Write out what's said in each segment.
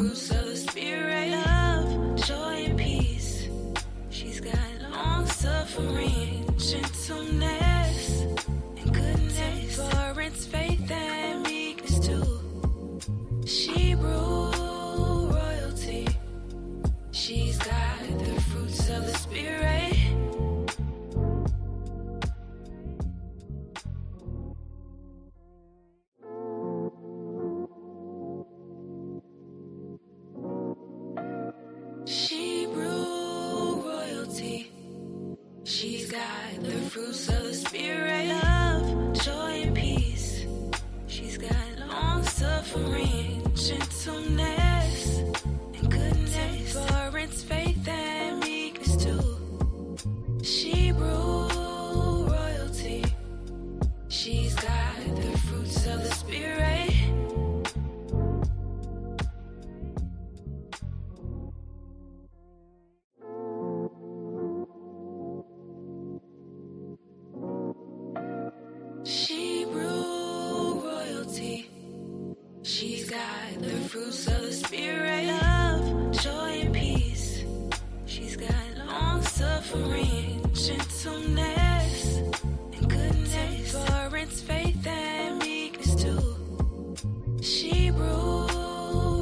fruits of the spirit, love, joy, and peace. She's got long suffering, gentleness, and goodness, forbearance, faith, and meekness too. Shebrew royalty. She's got the fruits of the spirit. Shebrew royalty. She's got the fruits of the spirit, love, joy, and peace. She's got long suffering, gentleness, and goodness, forbearance, faith, and meekness too. Shebrew royalty. She's got the fruits of the spirit. Shebrew royalty. She's got the fruits of the spirit, love, joy, and peace. She's got long suffering, gentleness, and goodness, forbearance, faith, and meekness too. Shebrew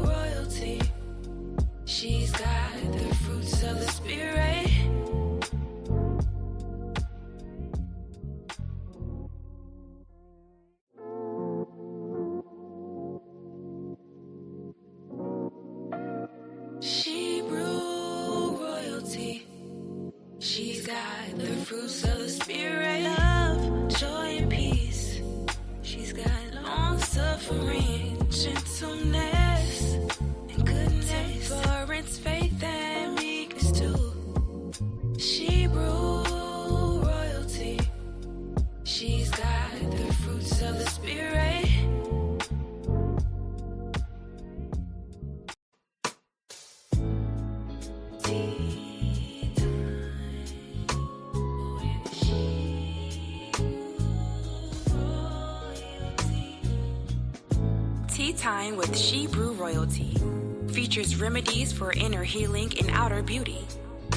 royalty. She's got the fruits of the spirit. Shebrew royalty. She's got the fruits of the spirit, love, joy, and peace. She's got long suffering, gentleness, and goodness, forbearance, faith, and meekness too. Shebrew royalty. She's got the fruits of the spirit. Tea Time with Shebrew Royalty features remedies for inner healing and outer beauty.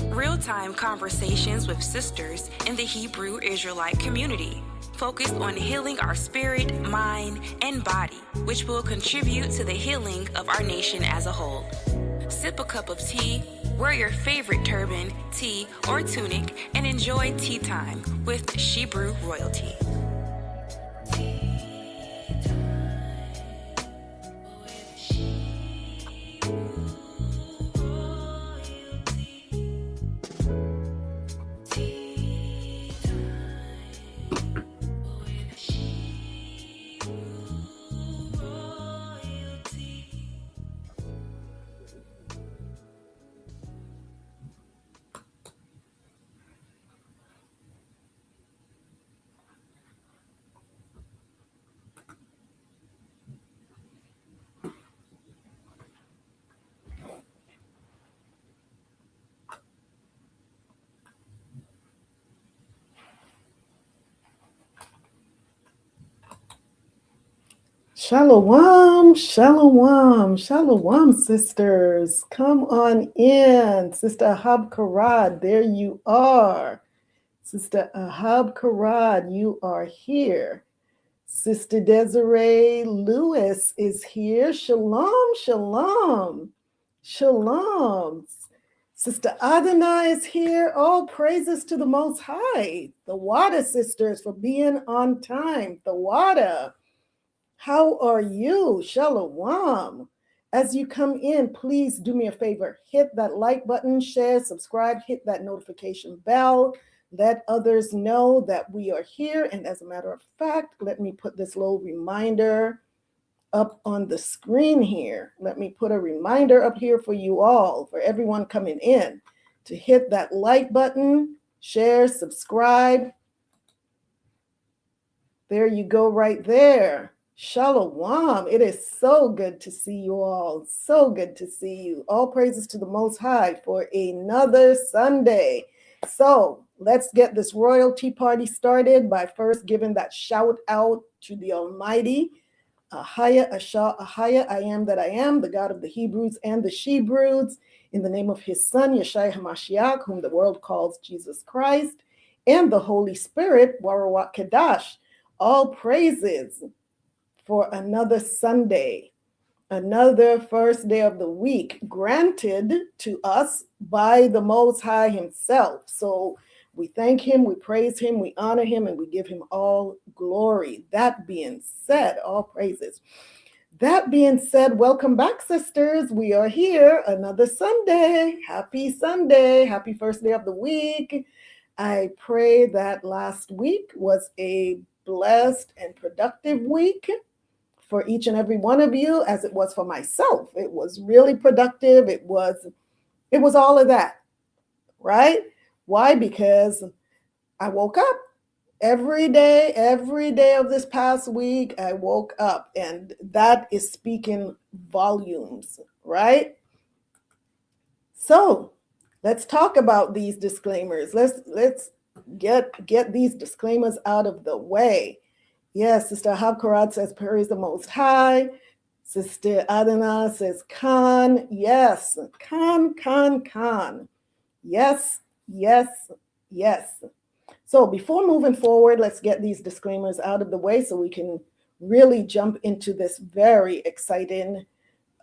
Real-time conversations with sisters in the Hebrew Israelite community, focused on healing our spirit, mind, and body, which will contribute to the healing of our nation as a whole. Sip a cup of tea, wear your favorite turban, tee, or tunic, and enjoy Tea Time with Shebrew Royalty. Shalawam, shalawam, shalawam, sisters. Come on in. Sister Ahab Karad, there you are. Sister Ahab Karad, you are here. Sister Desiree Lewis is here. Shalom, shalom, shalom. Sister Adonai is here. All praises to the Most High. The Water sisters for being on time. The Water. How are you? Shalom. As you come in, please do me a favor. Hit that like button, share, subscribe, hit that notification bell. Let others know that we are here. And as a matter of fact, let me put this little reminder up on the screen here. Let me put a reminder up here for you all, for everyone coming in, to hit that like button, share, subscribe. There you go right there. Shalom. It is so good to see you all. So good to see you. All praises to the Most High for another Sunday. So let's get this royalty party started by first giving that shout out to the Almighty AHAYAH, ASHAR, AHAYAH, I am that I am, the God of the Hebrews and the Shebrews, in the name of his son, YASHAYA HaMashiach, whom the world calls Jesus Christ, and the Holy Spirit, Rawach Qadash. All praises for another Sunday, another first day of the week granted to us by the Most High himself. So we thank him, we praise him, we honor him, and we give him all glory. That being said, all praises. That being said, welcome back, sisters. We are here another Sunday. Happy Sunday. Happy first day of the week. I pray that last week was a blessed and productive week for each and every one of you, as it was for myself. It was really productive. It was all of that, right? Why? Because I woke up every day of this past week. I woke up, and that is speaking volumes, right? So let's talk about these disclaimers. Let's get these disclaimers out of the way. Yes, Sister Habkarat says, praise the Most High. Sister Adana says, Khan. Yes, Khan. Yes, yes, yes. So before moving forward, let's get these disclaimers out of the way so we can really jump into this very exciting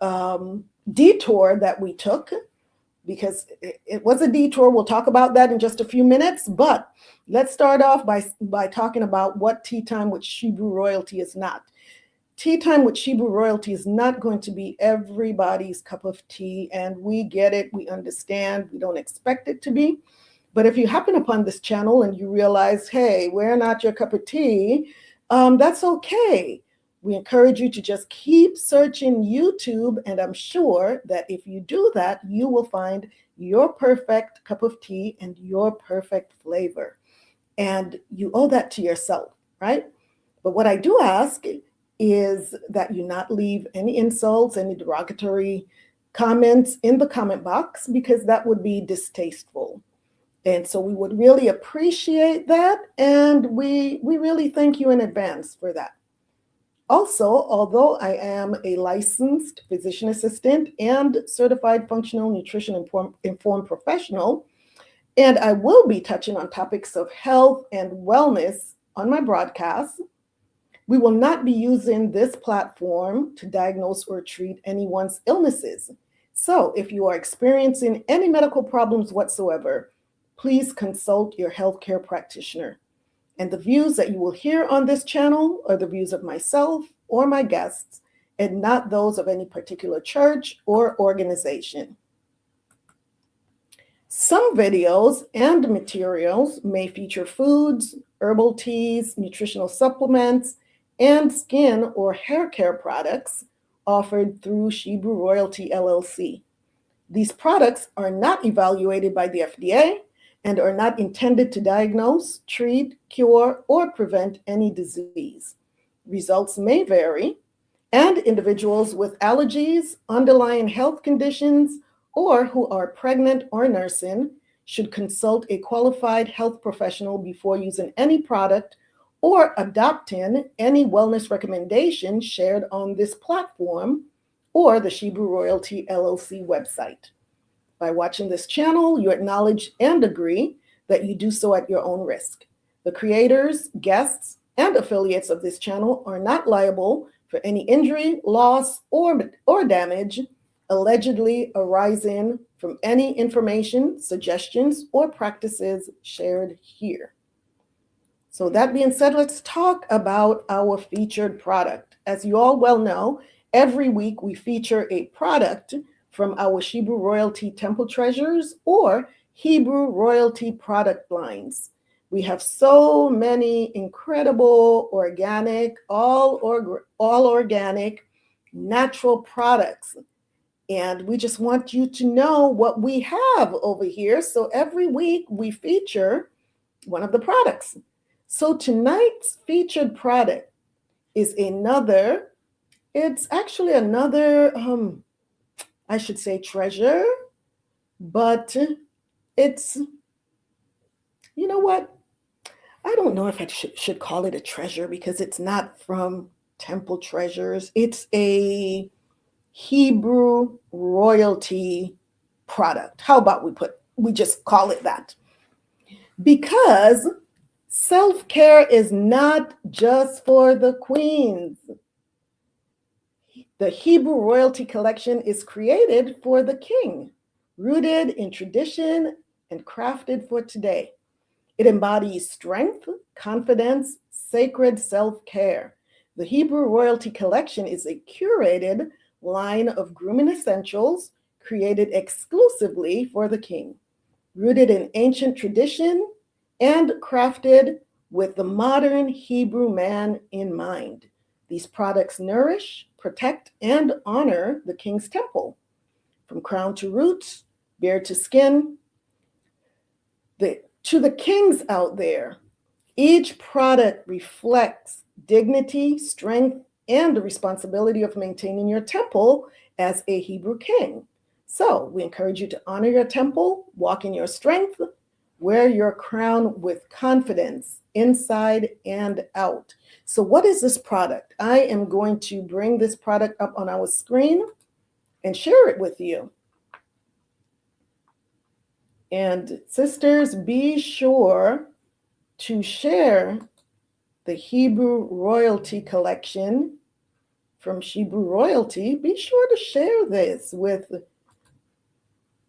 detour that we took, because it was a detour. We'll talk about that in just a few minutes, but let's start off by talking about what Tea Time with Shebrew Royalty is not. Tea Time with Shebrew Royalty is not going to be everybody's cup of tea, and we get it, we understand, we don't expect it to be. But if you happen upon this channel and you realize, hey, we're not your cup of tea, that's okay. We encourage you to just keep searching YouTube, and I'm sure that if you do that, you will find your perfect cup of tea and your perfect flavor. And you owe that to yourself, right? But what I do ask is that you not leave any insults, any derogatory comments in the comment box, because that would be distasteful. And so we would really appreciate that, and we really thank you in advance for that. Also, although I am a licensed physician assistant and certified functional nutrition informed professional, and I will be touching on topics of health and wellness on my broadcast, we will not be using this platform to diagnose or treat anyone's illnesses. So if you are experiencing any medical problems whatsoever, please consult your healthcare practitioner. And the views that you will hear on this channel are the views of myself or my guests, and not those of any particular church or organization. Some videos and materials may feature foods, herbal teas, nutritional supplements, and skin or hair care products offered through Shebrew Royalty LLC. These products are not evaluated by the FDA and are not intended to diagnose, treat, cure, or prevent any disease. Results may vary, and individuals with allergies, underlying health conditions, or who are pregnant or nursing should consult a qualified health professional before using any product or adopting any wellness recommendation shared on this platform or the Shebrew Royalty LLC website. By watching this channel, you acknowledge and agree that you do so at your own risk. The creators, guests, and affiliates of this channel are not liable for any injury, loss, or damage allegedly arising from any information, suggestions, or practices shared here. So that being said, let's talk about our featured product. As you all well know, every week we feature a product from our Shebrew Royalty Temple Treasures or Hebrew Royalty product lines. We have so many incredible organic, all organic, natural products. And we just want you to know what we have over here. So every week we feature one of the products. So tonight's featured product is it's actually another, I should say treasure, but it's, you know what? I don't know if I should call it a treasure, because it's not from temple treasures. It's a Hebrew royalty product. How about we just call it that? Because self-care is not just for the queens. The Hebrew royalty collection is created for the king, rooted in tradition and crafted for today. It embodies strength, confidence, sacred self-care. The Hebrew royalty collection is a curated line of grooming essentials created exclusively for the king, rooted in ancient tradition and crafted with the modern Hebrew man in mind. These products nourish, protect, and honor the king's temple. From crown to roots, beard to skin, to the kings out there, each product reflects dignity, strength, and the responsibility of maintaining your temple as a Hebrew king. So we encourage you to honor your temple, walk in your strength, wear your crown with confidence inside and out. So what is this product? I am going to bring this product up on our screen and share it with you. And sisters, be sure to share the Hebrew royalty collection from Shebrew royalty. Be sure to share this with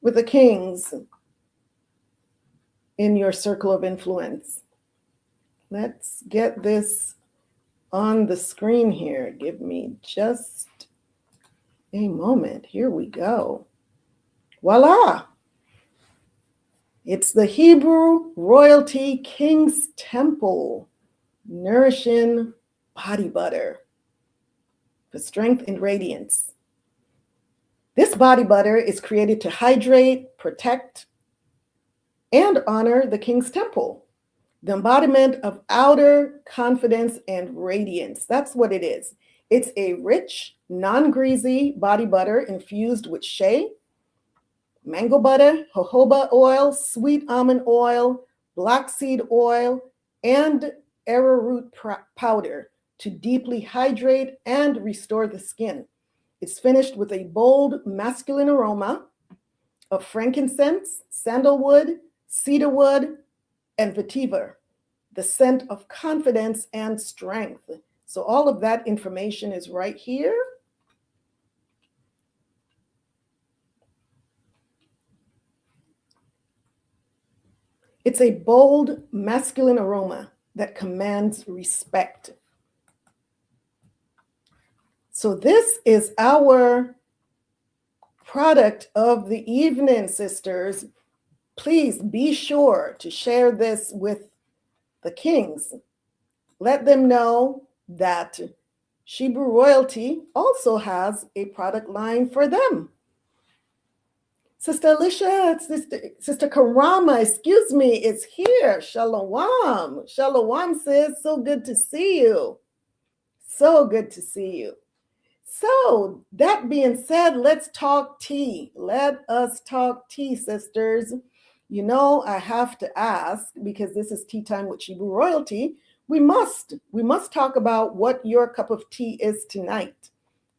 the kings in your circle of influence. Let's get this on the screen here. Give me just a moment. Here we go. Voila! It's the Hebrew royalty King's Temple nourishing body butter for strength and radiance. This body butter is created to hydrate, protect, and honor the King's Temple, the embodiment of outer confidence and radiance. That's what it is. It's a rich, non-greasy body butter infused with shea, mango butter, jojoba oil, sweet almond oil, black seed oil, and arrowroot powder to deeply hydrate and restore the skin. It's finished with a bold masculine aroma of frankincense, sandalwood, cedarwood, and vetiver, the scent of confidence and strength. So all of that information is right here. It's a bold masculine aroma that commands respect. So this is our product of the evening, sisters. Please be sure to share this with the kings. Let them know that Shebrew royalty also has a product line for them. Sister Alicia, Sister Karama, excuse me, is here. Shalawam. Shalawam, sis. So good to see you. So good to see you. So that being said, let's talk tea. Let us talk tea, sisters. You know, I have to ask, because this is Tea Time with Shebrew Royalty, we must talk about what your cup of tea is tonight.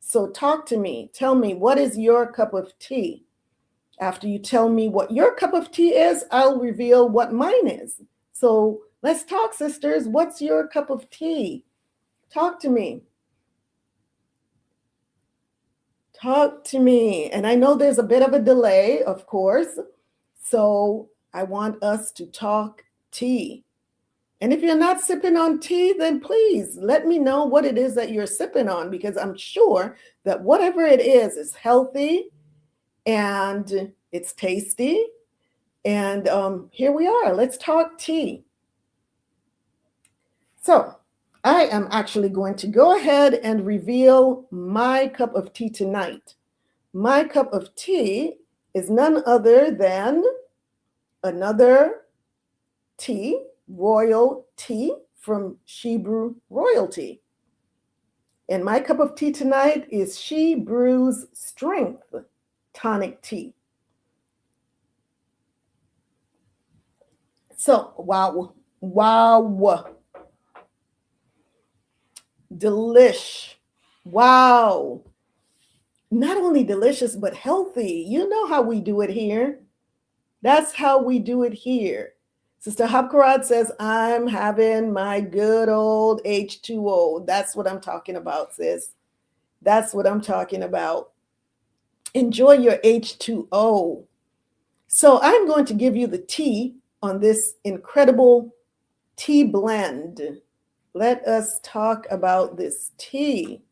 So talk to me. Tell me, what is your cup of tea? After you tell me what your cup of tea is, I'll reveal what mine is. So let's talk, sisters. What's your cup of tea? Talk to me. Talk to me. And I know there's a bit of a delay, of course. So I want us to talk tea. And if you're not sipping on tea, then please let me know what it is that you're sipping on, because I'm sure that whatever it is healthy and it's tasty. And here we are. Let's talk tea. So I am actually going to go ahead and reveal my cup of tea tonight. My cup of tea is none other than another tea, royal tea from Shebrew royalty. And my cup of tea tonight is Shebrew's Strength Tonic Tea. So, wow. Delish. Wow. Not only delicious, but healthy. You know how we do it here. That's how we do it here. Sister Habkarad says, I'm having my good old H2O. That's what I'm talking about, sis. That's what I'm talking about. Enjoy your H2O. So I'm going to give you the tea on this incredible tea blend. Let us talk about this tea.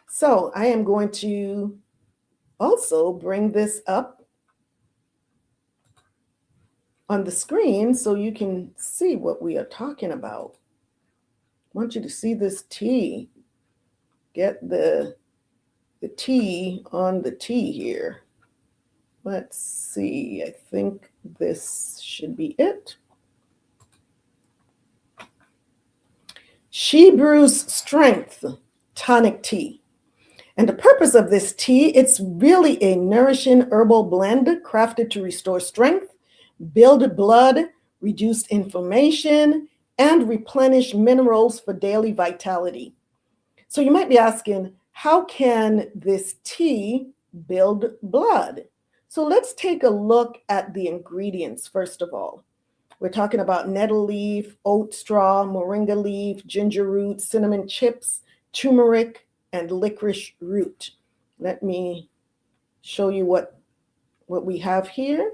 So I am going to also bring this up on the screen so you can see what we are talking about. I want you to see this tea. Get the tea on the tea here. Let's see. I think this should be it. Shebrew's Strength Tonic Tea. And the purpose of this tea, it's really a nourishing herbal blend crafted to restore strength, build blood, reduce inflammation, and replenish minerals for daily vitality. So you might be asking, how can this tea build blood? So let's take a look at the ingredients first of all. We're talking about nettle leaf, oat straw, moringa leaf, ginger root, cinnamon chips, turmeric, and licorice root. Let me show you what we have here.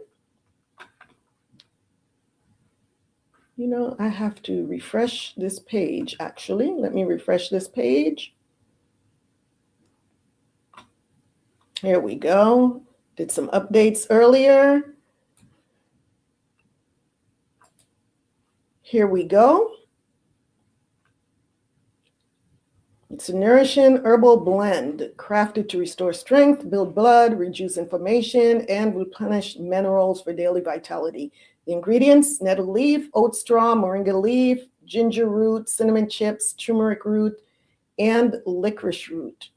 You know, I have to refresh this page, actually. Let me refresh this page. Here we go. Did some updates earlier. Here we go. It's a nourishing herbal blend crafted to restore strength, build blood, reduce inflammation, and replenish minerals for daily vitality. The ingredients: nettle leaf, oat straw, moringa leaf, ginger root, cinnamon chips, turmeric root, and licorice root.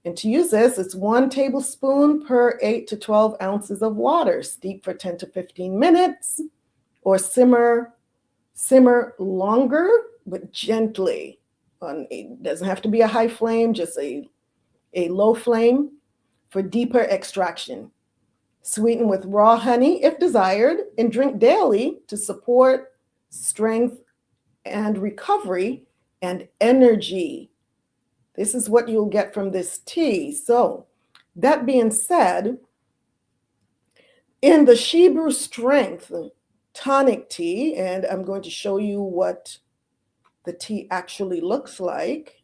And to use this, it's 1 tablespoon per 8 to 12 ounces of water. Steep for 10 to 15 minutes or simmer longer, but gently. It doesn't have to be a high flame, just a low flame for deeper extraction. Sweeten with raw honey if desired, and drink daily to support strength and recovery and energy. This is what you'll get from this tea. So that being said, in the Shebrew Strength Tonic Tea, and I'm going to show you what the tea actually looks like,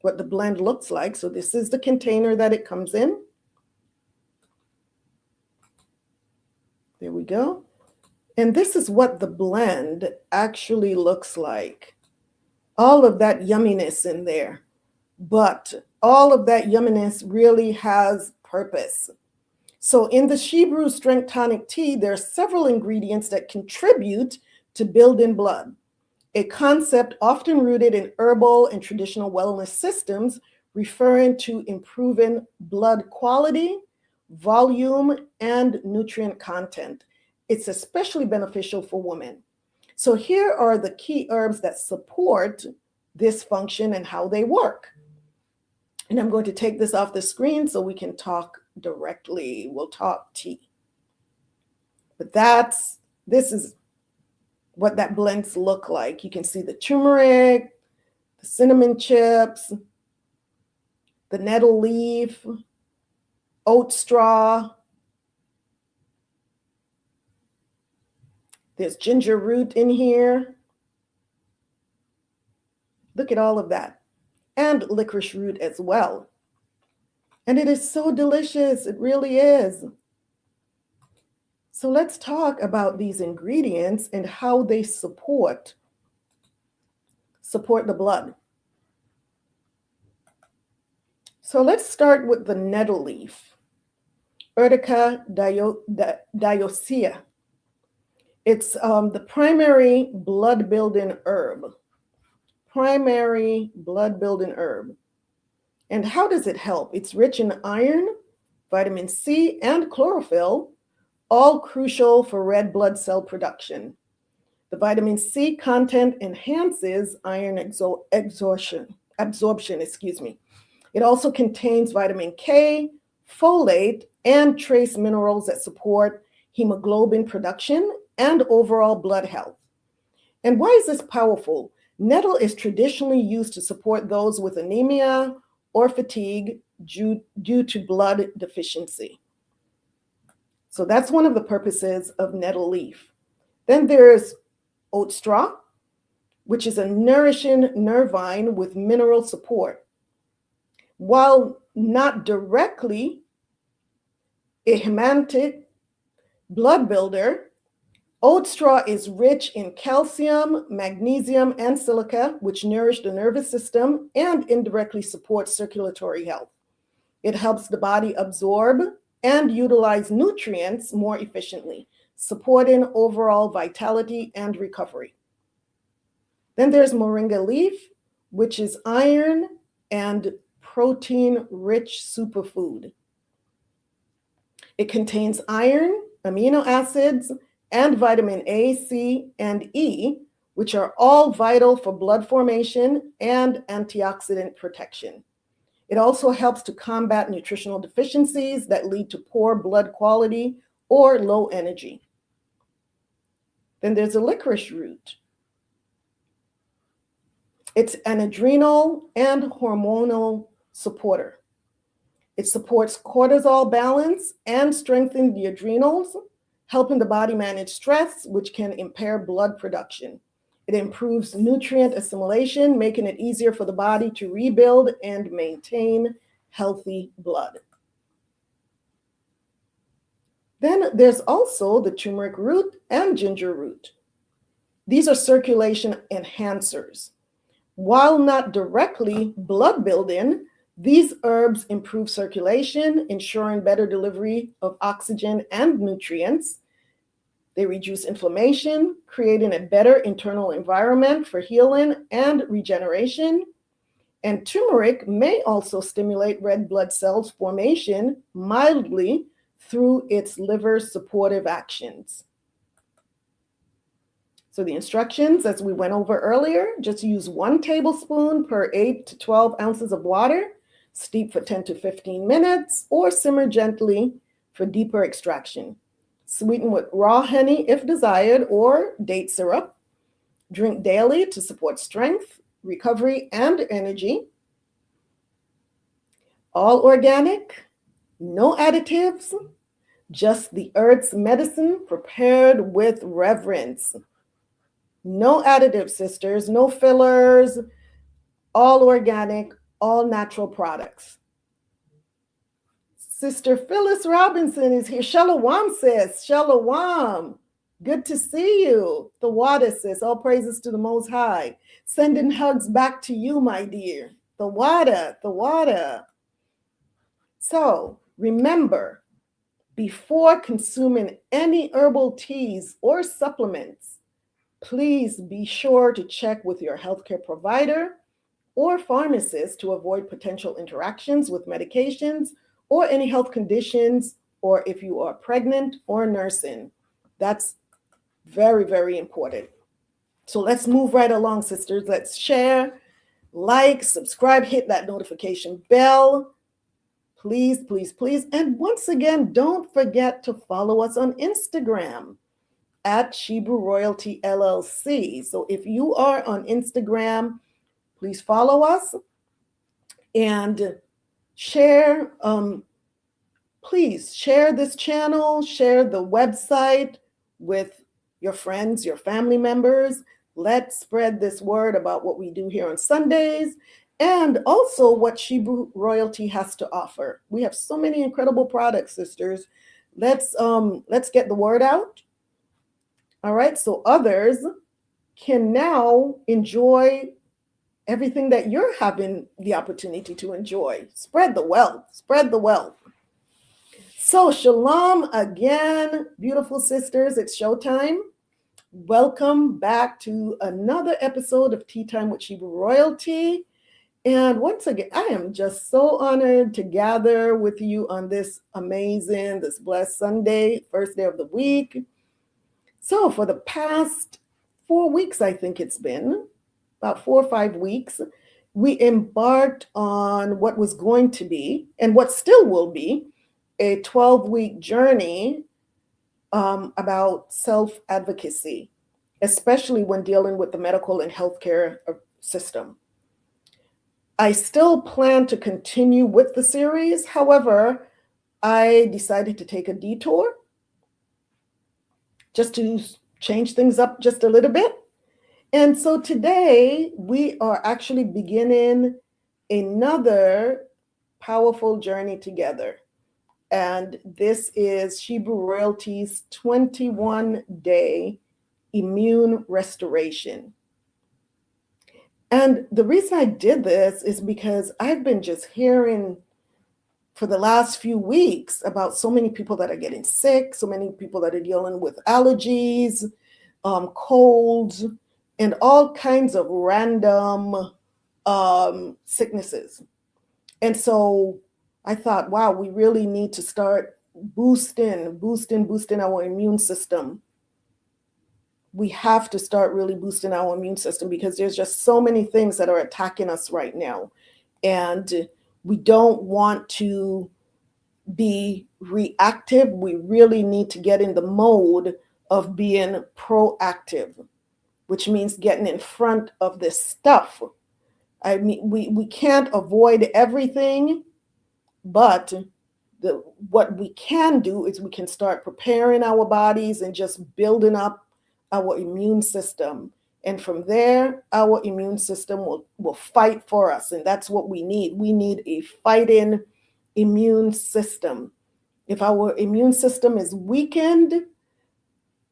what the blend looks like. So this is the container that it comes in. There we go. And this is what the blend actually looks like. All of that yumminess in there. But all of that yumminess really has purpose. So in the Shebrew Strength Tonic Tea, there are several ingredients that contribute to building blood, a concept often rooted in herbal and traditional wellness systems, referring to improving blood quality, volume, and nutrient content. It's especially beneficial for women. So here are the key herbs that support this function and how they work. And I'm going to take this off the screen so we can talk directly. We'll talk tea. But this is what that blends look like. You can see the turmeric, the cinnamon chips, the nettle leaf, oat straw. There's ginger root in here. Look at all of that. And licorice root as well. And it is so delicious. It really is. So let's talk about these ingredients and how they support the blood. So let's start with the nettle leaf, Urtica dioicea. It's the primary blood-building herb. Primary blood-building herb. And how does it help? It's rich in iron, vitamin C, and chlorophyll, all crucial for red blood cell production. The vitamin C content enhances iron absorption. It also contains vitamin K, folate, and trace minerals that support hemoglobin production and overall blood health. And why is this powerful? Nettle is traditionally used to support those with anemia or fatigue due to blood deficiency. So that's one of the purposes of nettle leaf. Then there's oat straw, which is a nourishing nervine with mineral support. While not directly a hemantic blood builder, oat straw is rich in calcium, magnesium, and silica, which nourish the nervous system and indirectly support circulatory health. It helps the body absorb and utilize nutrients more efficiently, supporting overall vitality and recovery. Then there's moringa leaf, which is iron and protein-rich superfood. It contains iron, amino acids, and vitamin A, C, and E, which are all vital for blood formation and antioxidant protection. It also helps to combat nutritional deficiencies that lead to poor blood quality or low energy. Then there's a licorice root. It's an adrenal and hormonal supporter. It supports cortisol balance and strengthens the adrenals, helping the body manage stress, which can impair blood production. It improves nutrient assimilation, making it easier for the body to rebuild and maintain healthy blood. Then there's also the turmeric root and ginger root. These are circulation enhancers. While not directly blood building, these herbs improve circulation, ensuring better delivery of oxygen and nutrients. They reduce inflammation, creating a better internal environment for healing and regeneration. And turmeric may also stimulate red blood cells formation mildly through its liver supportive actions. So the instructions, as we went over earlier, just use 1 tablespoon per 8 to 12 ounces of water, steep for 10 to 15 minutes, or simmer gently for deeper extraction. Sweeten with raw honey if desired, or date syrup. Drink daily to support strength, recovery, and energy. All organic, no additives, just the earth's medicine prepared with reverence. No additives, sisters, no fillers, all organic, all natural products. Sister Phyllis Robinson is here. Shalawam, sis. Shalawam. Good to see you. The water, sis. All praises to the Most High. Sending hugs back to you, my dear. The water, the water. So remember, before consuming any herbal teas or supplements, please be sure to check with your healthcare provider or pharmacist to avoid potential interactions with medications or any health conditions, or if you are pregnant or nursing. That's very, very important. So let's move right along, sisters. Let's share, like, subscribe, hit that notification bell. Please, please, please. And once again, don't forget to follow us on Instagram at Shebrew Royalty LLC. So if you are on Instagram, please follow us and share. Please share this channel, share the website with your friends, your family members. Let's spread this word about what we do here on Sundays and also what Shebrew Royalty has to offer. We have so many incredible products, sisters. Let's get the word out. All right, so others can now enjoy everything that you're having the opportunity to enjoy. Spread the wealth, spread the wealth. So shalom again, beautiful sisters, it's showtime. Welcome back to another episode of Tea Time with Shebrew Royalty. And once again, I am just so honored to gather with you on this amazing, this blessed Sunday, first day of the week. So for the past 4 weeks, I think it's been, about 4 or 5 weeks, we embarked on what was going to be, and what still will be, a 12-week journey about self-advocacy, especially when dealing with the medical and healthcare system. I still plan to continue with the series. However, I decided to take a detour just to change things up just a little bit. And so today we are actually beginning another powerful journey together. And this is Shebrew Royalty's 21-day immune restoration. And the reason I did this is because I've been just hearing for the last few weeks about so many people that are getting sick, so many people that are dealing with allergies, colds, and all kinds of random sicknesses. And so I thought, wow, we really need to start boosting our immune system. We have to start really boosting our immune system because there's just so many things that are attacking us right now. And we don't want to be reactive. We really need to get in the mode of being proactive, which means getting in front of this stuff. I mean, we can't avoid everything, but what we can do is we can start preparing our bodies and just building up our immune system. And from there, our immune system will fight for us. And that's what we need. We need a fighting immune system. If our immune system is weakened,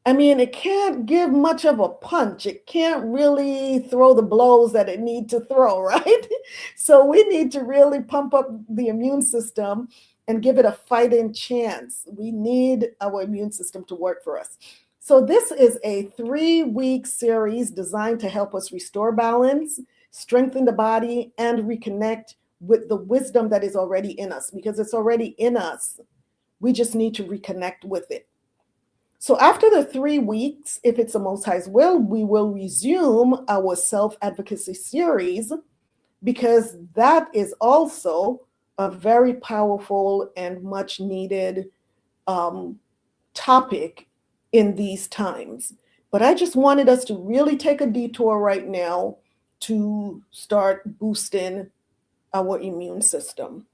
I mean, it can't give much of a punch. It can't really throw the blows that it needs to throw, right? So we need to really pump up the immune system and give it a fighting chance. We need our immune system to work for us. So this is a 3-week series designed to help us restore balance, strengthen the body, and reconnect with the wisdom that is already in us, because it's already in us. We just need to reconnect with it. So after the 3 weeks, if it's the Most High's will, we will resume our self-advocacy series, because that is also a very powerful and much needed topic in these times. But I just wanted us to really take a detour right now to start boosting our immune system.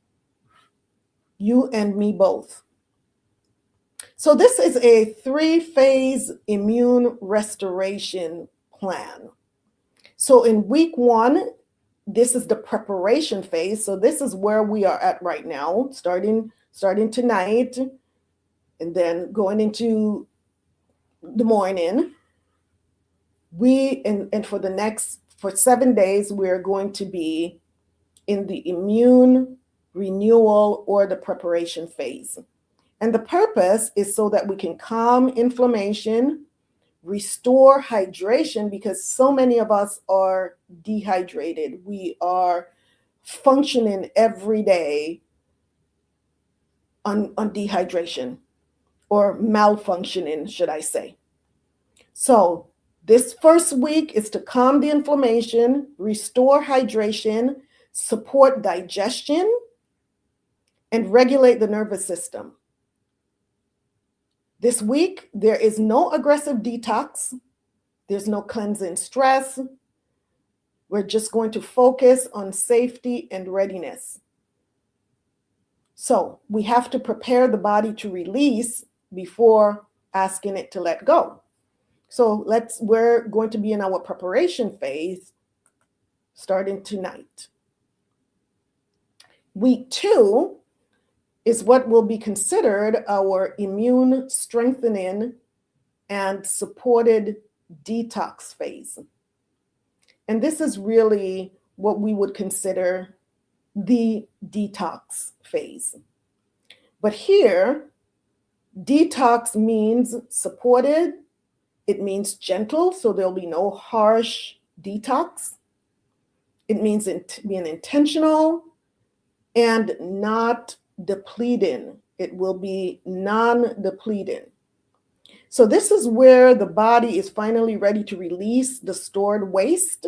You and me both. So this is a 3-phase immune restoration plan. So in week 1, this is the preparation phase. So this is where we are at right now, starting tonight, and then going into the morning. For 7 days, we're going to be in the immune renewal or the preparation phase. And the purpose is so that we can calm inflammation, restore hydration, because so many of us are dehydrated. We are functioning every day on dehydration, or malfunctioning, should I say. So this first week is to calm the inflammation, restore hydration, support digestion, and regulate the nervous system. This week, there is no aggressive detox. There's no cleansing stress. We're just going to focus on safety and readiness. So we have to prepare the body to release before asking it to let go. So we're going to be in our preparation phase starting tonight. Week 2 is what will be considered our immune strengthening and supported detox phase. And this is really what we would consider the detox phase. But here, detox means supported, it means gentle, so there'll be no harsh detox. It means being intentional and not depleting. It will be non-depleting. So this is where the body is finally ready to release the stored waste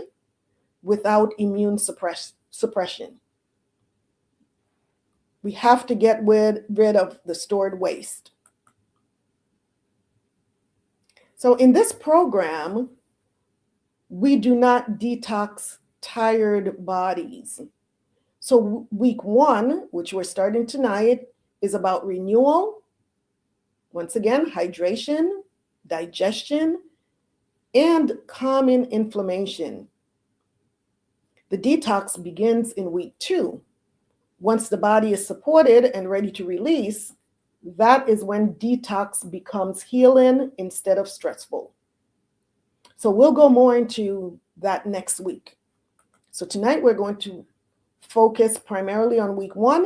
without immune suppression. We have to get rid of the stored waste. So in this program, we do not detox tired bodies. So week 1, which we're starting tonight, is about renewal. Once again, hydration, digestion, and calming inflammation. The detox begins in week 2. Once the body is supported and ready to release, that is when detox becomes healing instead of stressful. So we'll go more into that next week. So tonight we're going to focus primarily on week 1,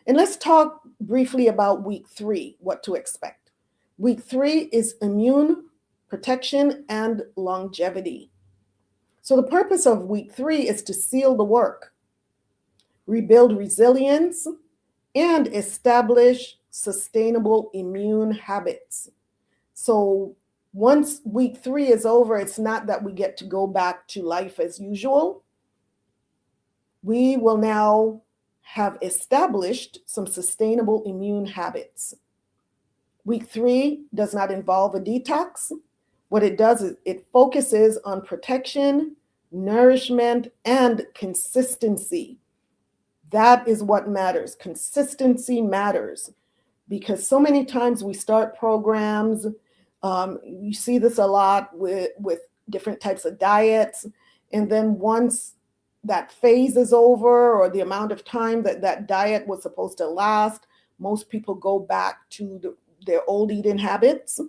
and let's talk briefly about week 3, what to expect. Week 3 is immune protection and longevity. So the purpose of week 3 is to seal the work, rebuild resilience, and establish sustainable immune habits. So once week 3 is over, it's not that we get to go back to life as usual. We will now have established some sustainable immune habits. Week 3 does not involve a detox. What it does is it focuses on protection, nourishment, and consistency. That is what matters. Consistency matters, because so many times we start programs. You see this a lot with different types of diets. And then once that phase is over, or the amount of time that diet was supposed to last, most people go back to their old eating habits.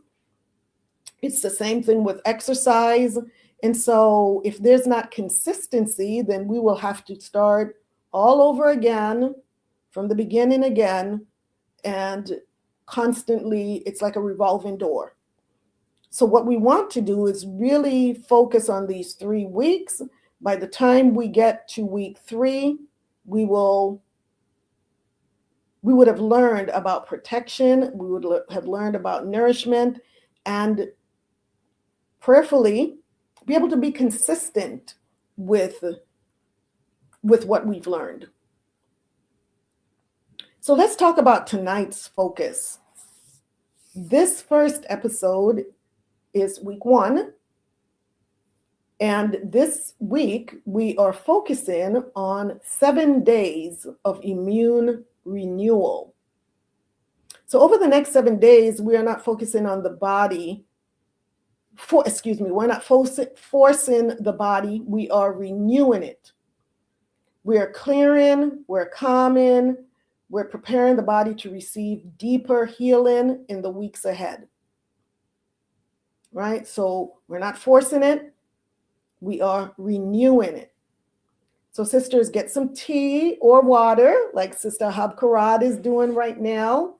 It's the same thing with exercise. And so if there's not consistency, then we will have to start all over again, from the beginning again, and constantly, it's like a revolving door. So what we want to do is really focus on these 3 weeks. By the time we get to week 3, we would have learned about protection, we would have learned about nourishment, and prayerfully be able to be consistent with what we've learned. So let's talk about tonight's focus. This first episode is week 1. And this week, we are focusing on 7 days of immune renewal. So over the next 7 days, we are not focusing on the body. We're not forcing the body. We are renewing it. We are clearing, we're calming, we're preparing the body to receive deeper healing in the weeks ahead. Right? So we're not forcing it. We are renewing it. So sisters, get some tea or water, like Sister Habkarad is doing right now.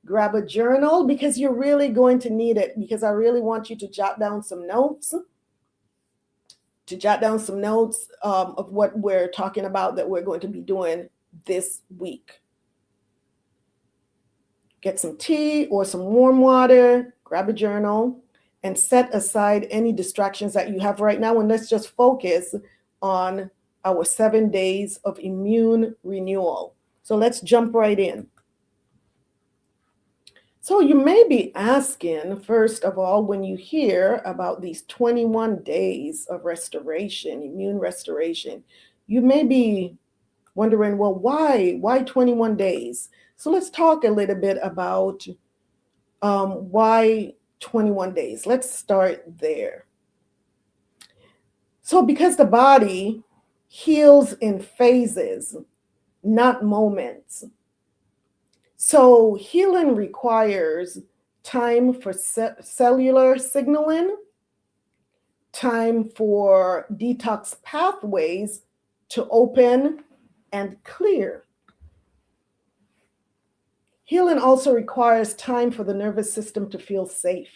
Grab a journal, because you're really going to need it, because I really want you to jot down some notes. Of what we're talking about that we're going to be doing this week. Get some tea or some warm water, grab a journal, and set aside any distractions that you have right now. And let's just focus on our 7 days of immune renewal. So let's jump right in. So you may be asking, first of all, when you hear about these 21 days of restoration, immune restoration, you may be wondering, well, why 21 days? So let's talk a little bit about why 21 days. Let's start there. So because the body heals in phases, not moments. So healing requires time for cellular signaling, time for detox pathways to open and clear. Healing also requires time for the nervous system to feel safe.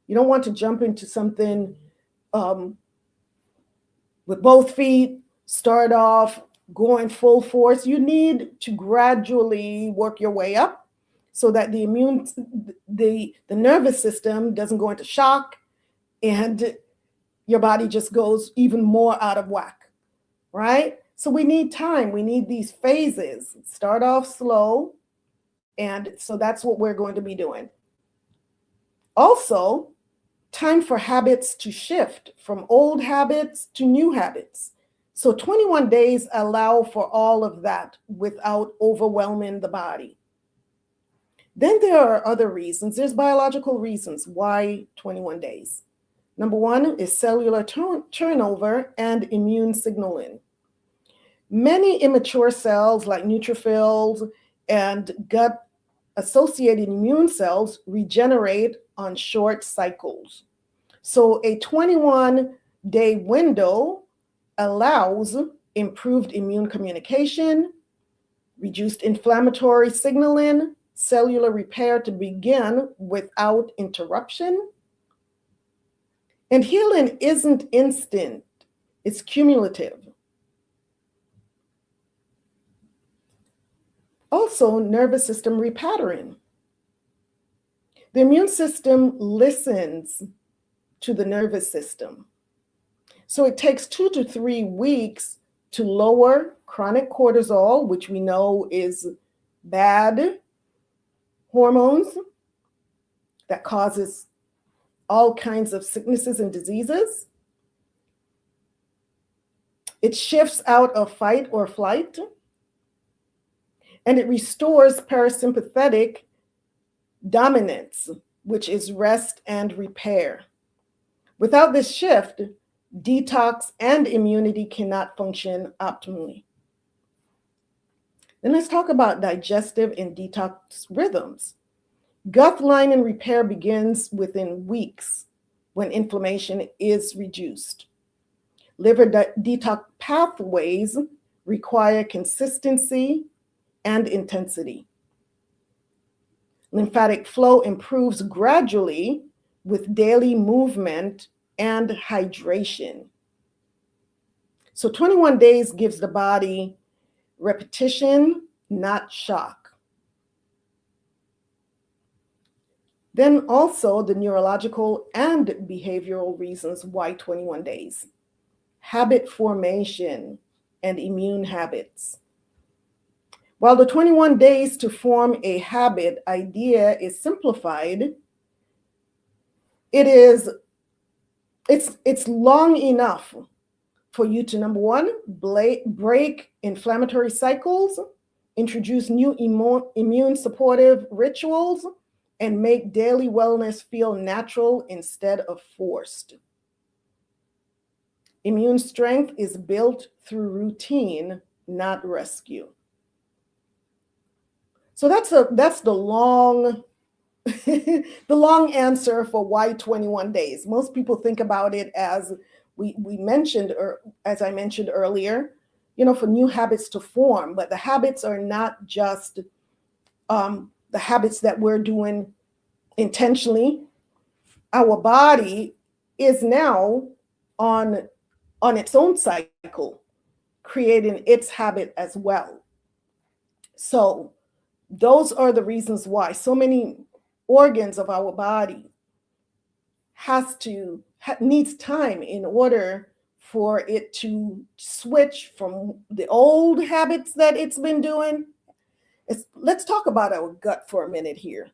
You don't want to jump into something with both feet, start off going full force. You need to gradually work your way up so that the nervous system doesn't go into shock and your body just goes even more out of whack, right? So we need time. We need these phases. Start off slow. And so that's what we're going to be doing. Also, time for habits to shift from old habits to new habits. So 21 days allow for all of that without overwhelming the body. Then there are other reasons. There's biological reasons why 21 days. Number one is cellular turnover and immune signaling. Many immature cells like neutrophils and gut-associated immune cells regenerate on short cycles. So a 21-day window allows improved immune communication, reduced inflammatory signaling, cellular repair to begin without interruption. And healing isn't instant, it's cumulative. Also, nervous system repattering. The immune system listens to the nervous system. So it takes 2 to 3 weeks to lower chronic cortisol, which we know is bad hormones that causes all kinds of sicknesses and diseases. It shifts out of fight or flight, and it restores parasympathetic dominance, which is rest and repair. Without this shift, detox and immunity cannot function optimally. Then let's talk about digestive and detox rhythms. Gut lining repair begins within weeks when inflammation is reduced. Liver detox pathways require consistency and intensity. Lymphatic flow improves gradually with daily movement and hydration. So 21 days gives the body repetition, not shock. Then also the neurological and behavioral reasons why 21 days. Habit formation and immune habits. While the 21 days to form a habit idea is simplified, it's long enough for you to, number one, break inflammatory cycles, introduce new immune supportive rituals, and make daily wellness feel natural instead of forced. Immune strength is built through routine, not rescue. So that's the long the long answer for why 21 days. Most people think about it as we mentioned, or as I mentioned earlier, for new habits to form, but the habits are not just the habits that we're doing intentionally. Our body is now on its own cycle, creating its habit as well. So those are the reasons why so many organs of our body needs time in order for it to switch from the old habits that it's been doing. Let's talk about our gut for a minute here.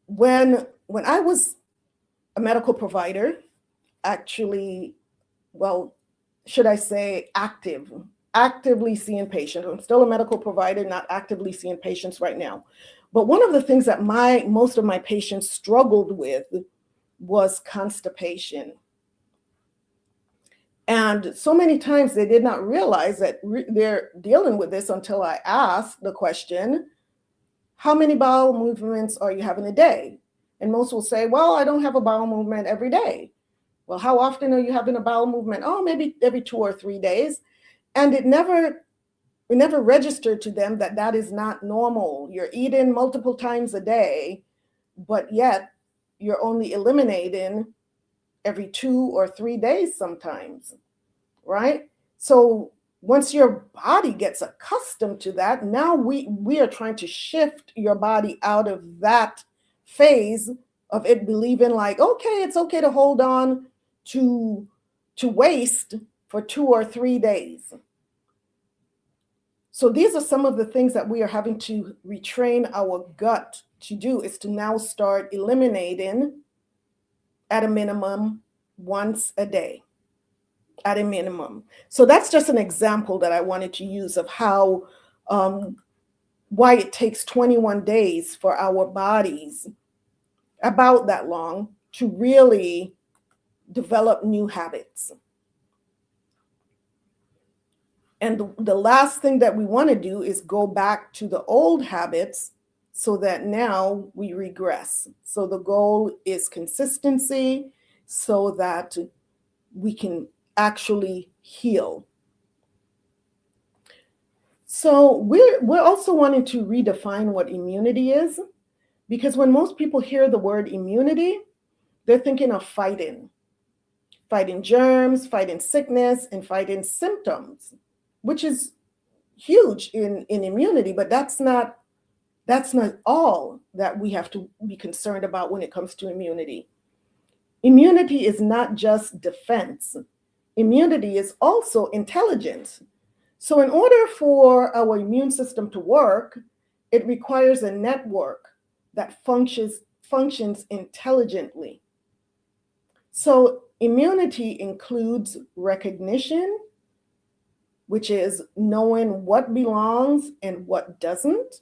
When I was a medical provider, actually, well, should I say actively seeing patients. I'm still a medical provider, not actively seeing patients right now. But one of the things that most of my patients struggled with was constipation. And so many times they did not realize that they're dealing with this until I asked the question, how many bowel movements are you having a day? And most will say, well, I don't have a bowel movement every day. Well, how often are you having a bowel movement? Oh, maybe every 2 or 3 days. And it never registered to them that is not normal. You're eating multiple times a day, but yet you're only eliminating every 2 or 3 days sometimes, right? So once your body gets accustomed to that, now we are trying to shift your body out of that phase of it believing like, okay, it's okay to hold on to waste for 2 or 3 days. So these are some of the things that we are having to retrain our gut to do, is to now start eliminating at a minimum once a day, at a minimum. So that's just an example that I wanted to use of how, why it takes 21 days for our bodies, about that long, to really develop new habits. And the last thing that we want to do is go back to the old habits so that now we regress. So the goal is consistency so that we can actually heal. So we're also wanting to redefine what immunity is, because when most people hear the word immunity, they're thinking of fighting germs, fighting sickness, and fighting symptoms, which is huge in immunity, but that's not all that we have to be concerned about when it comes to immunity. Immunity is not just defense. Immunity is also intelligence. So in order for our immune system to work, it requires a network that functions intelligently. So immunity includes recognition, which is knowing what belongs and what doesn't,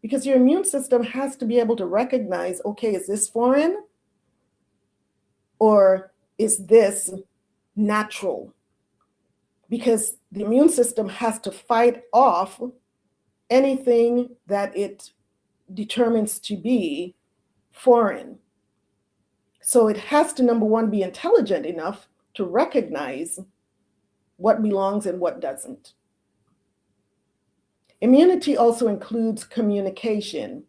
because your immune system has to be able to recognize, okay, is this foreign or is this natural? Because the immune system has to fight off anything that it determines to be foreign. So it has to, number one, be intelligent enough to recognize what belongs and what doesn't. Immunity also includes communication.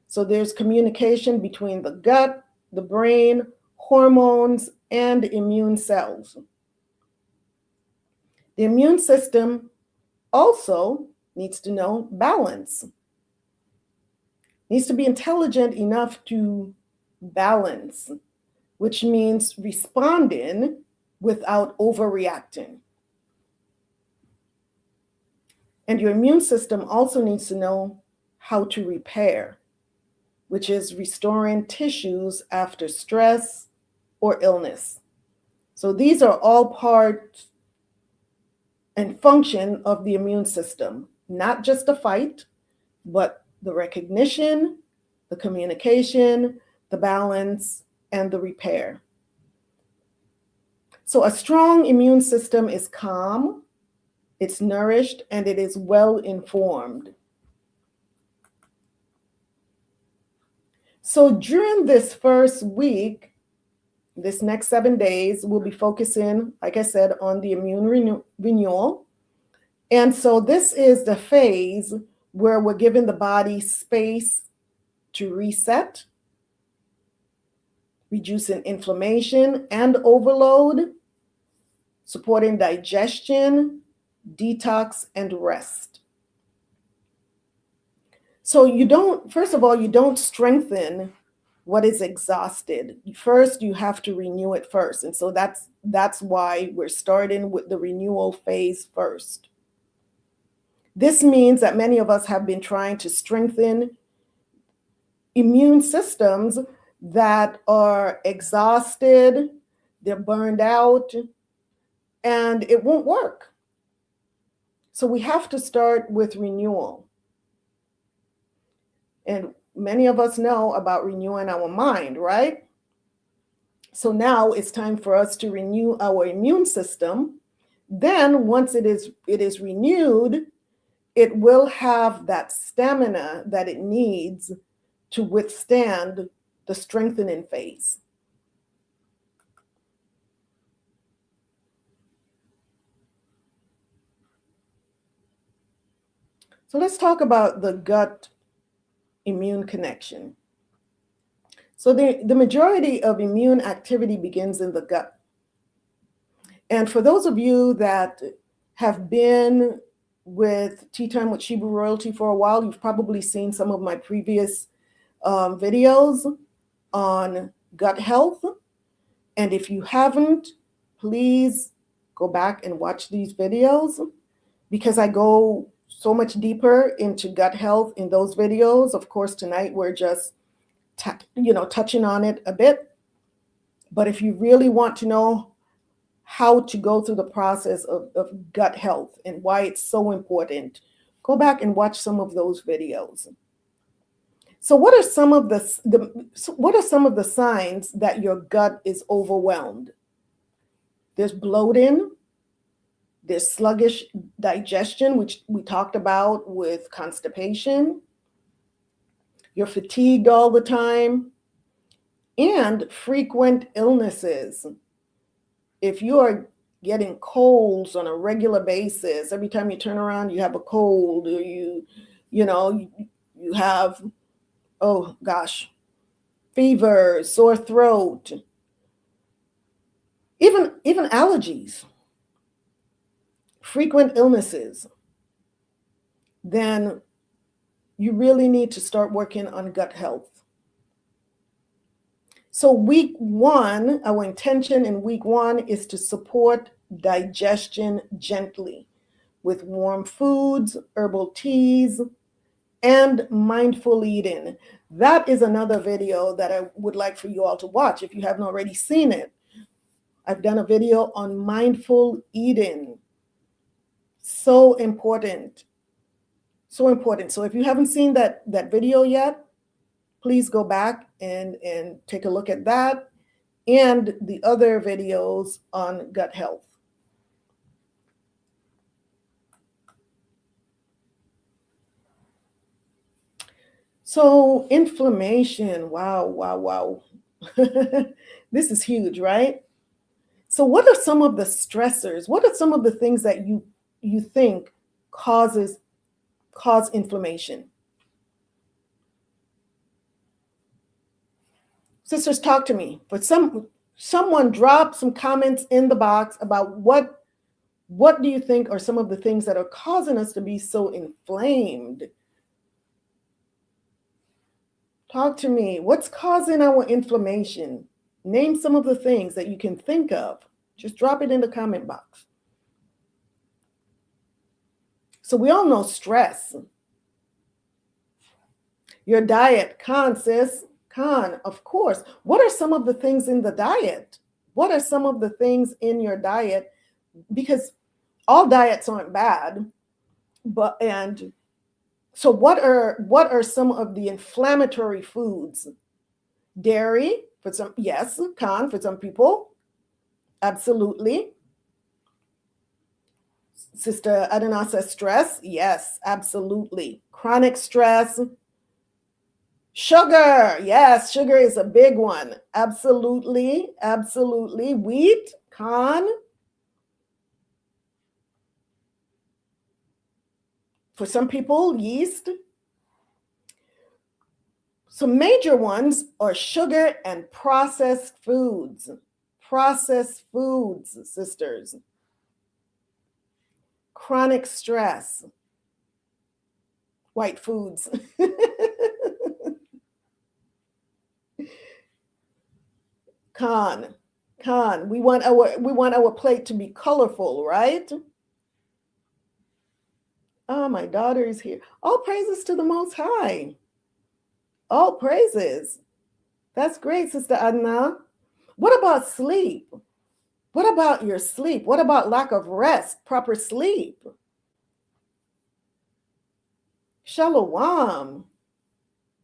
So there's communication between the gut, the brain, hormones, and immune cells. The immune system also needs to know balance. Needs to be intelligent enough to balance, which means responding without overreacting. And your immune system also needs to know how to repair, which is restoring tissues after stress or illness. So these are all part and function of the immune system, not just the fight, but the recognition, the communication, the balance, and the repair. So a strong immune system is calm, it's nourished, and it is well informed. So during this first week, this next 7 days, we'll be focusing, like I said, on the immune renewal. And so this is the phase where we're giving the body space to reset, reducing inflammation and overload, supporting digestion, detox, and rest. So first of all, you don't strengthen what is exhausted. First, you have to renew it first. And so that's why we're starting with the renewal phase first. This means that many of us have been trying to strengthen immune systems that are exhausted, they're burned out, and it won't work. So we have to start with renewal. And many of us know about renewing our mind, right? So now it's time for us to renew our immune system. Then once it is renewed, it will have that stamina that it needs to withstand the strengthening phase. So let's talk about the gut immune connection. So the majority of immune activity begins in the gut. And for those of you that have been with Tea Time with Shebrew Royalty for a while, you've probably seen some of my previous videos on gut health. And if you haven't, please go back and watch these videos, because I go so much deeper into gut health in those videos. Of course, tonight we're just touching on it a bit. But if you really want to know how to go through the process of gut health and why it's so important, go back and watch some of those videos. So what are some of the signs that your gut is overwhelmed? There's bloating, there's sluggish digestion, which we talked about with constipation. You're fatigued all the time, and frequent illnesses. If you are getting colds on a regular basis, every time you turn around, you have a cold, or you have, oh gosh, fever, sore throat, even allergies, frequent illnesses, then you really need to start working on gut health. So week one, our intention in week one is to support digestion gently with warm foods, herbal teas, and mindful eating. That is another video that I would like for you all to watch if you haven't already seen it. I've done a video on mindful eating. So important. So important. So if you haven't seen that video yet, please go back and take a look at that and the other videos on gut health. So inflammation, wow. This is huge, right? So what are some of the stressors? What are some of the things that you think cause inflammation? Sisters, talk to me. But someone drop some comments in the box about what do you think are some of the things that are causing us to be so inflamed? Talk to me. What's causing our inflammation? Name some of the things that you can think of. Just drop it in the comment box. So we all know stress. Your diet, Khan, sis. Khan, of course. What are some of the things in the diet? What are some of the things in your diet? Because all diets aren't bad, so what are some of the inflammatory foods? Dairy, for some, yes, Khan, for some people. Absolutely. Sister Adana says stress. Yes, absolutely. Chronic stress. Sugar. Yes, sugar is a big one. Absolutely. Wheat. Khan. For some people, yeast. Some major ones are sugar and processed foods. Processed foods, sisters. Chronic stress. White foods. Khan, we want our plate to be colorful, right? Oh, my daughter is here. All praises to the Most High. All praises. That's great, Sister Adna. What about sleep? What about your sleep? What about lack of rest, proper sleep? Shalawam.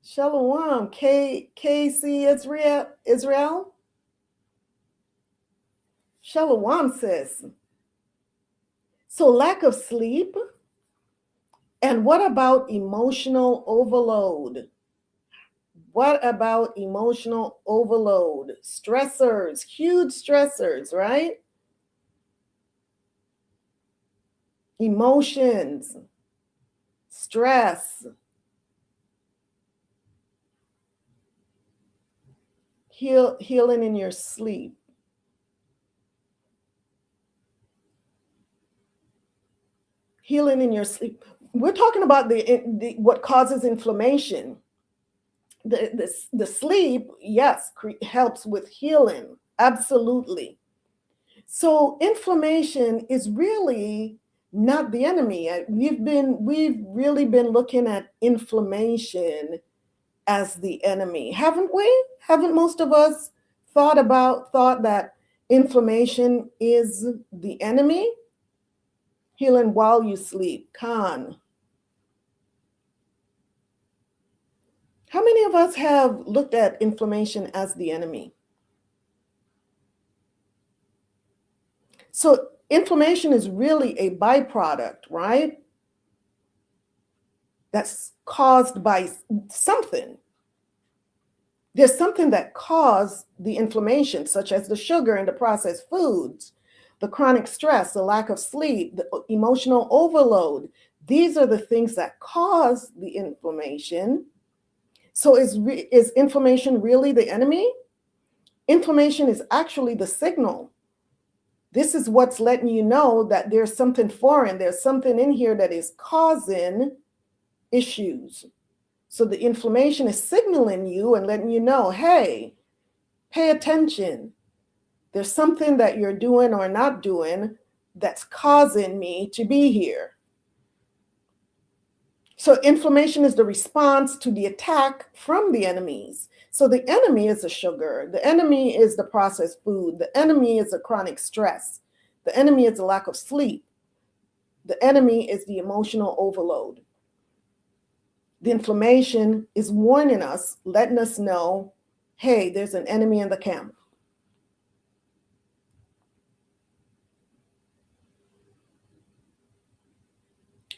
Shalawam. KC Israel. Shalawam, sis. So lack of sleep. And what about emotional overload? What about emotional overload? Stressors, huge stressors, right? Emotions, stress. Healing in your sleep. Healing in your sleep. We're talking about what causes inflammation. The sleep, yes, helps with healing. Absolutely. So inflammation is really not the enemy. We've really been looking at inflammation as the enemy, haven't we? Haven't most of us thought that inflammation is the enemy? Healing while you sleep. Khan. How many of us have looked at inflammation as the enemy? So inflammation is really a byproduct, right? That's caused by something. There's something that caused the inflammation, such as the sugar and the processed foods, the chronic stress, the lack of sleep, the emotional overload. These are the things that cause the inflammation. So is inflammation really the enemy? Inflammation is actually the signal. This is what's letting you know that there's something foreign, there's something in here that is causing issues. So the inflammation is signaling you and letting you know, hey, pay attention. There's something that you're doing or not doing that's causing me to be here. So inflammation is the response to the attack from the enemies. So the enemy is the sugar. The enemy is the processed food. The enemy is the chronic stress. The enemy is the lack of sleep. The enemy is the emotional overload. The inflammation is warning us, letting us know, hey, there's an enemy in the camp.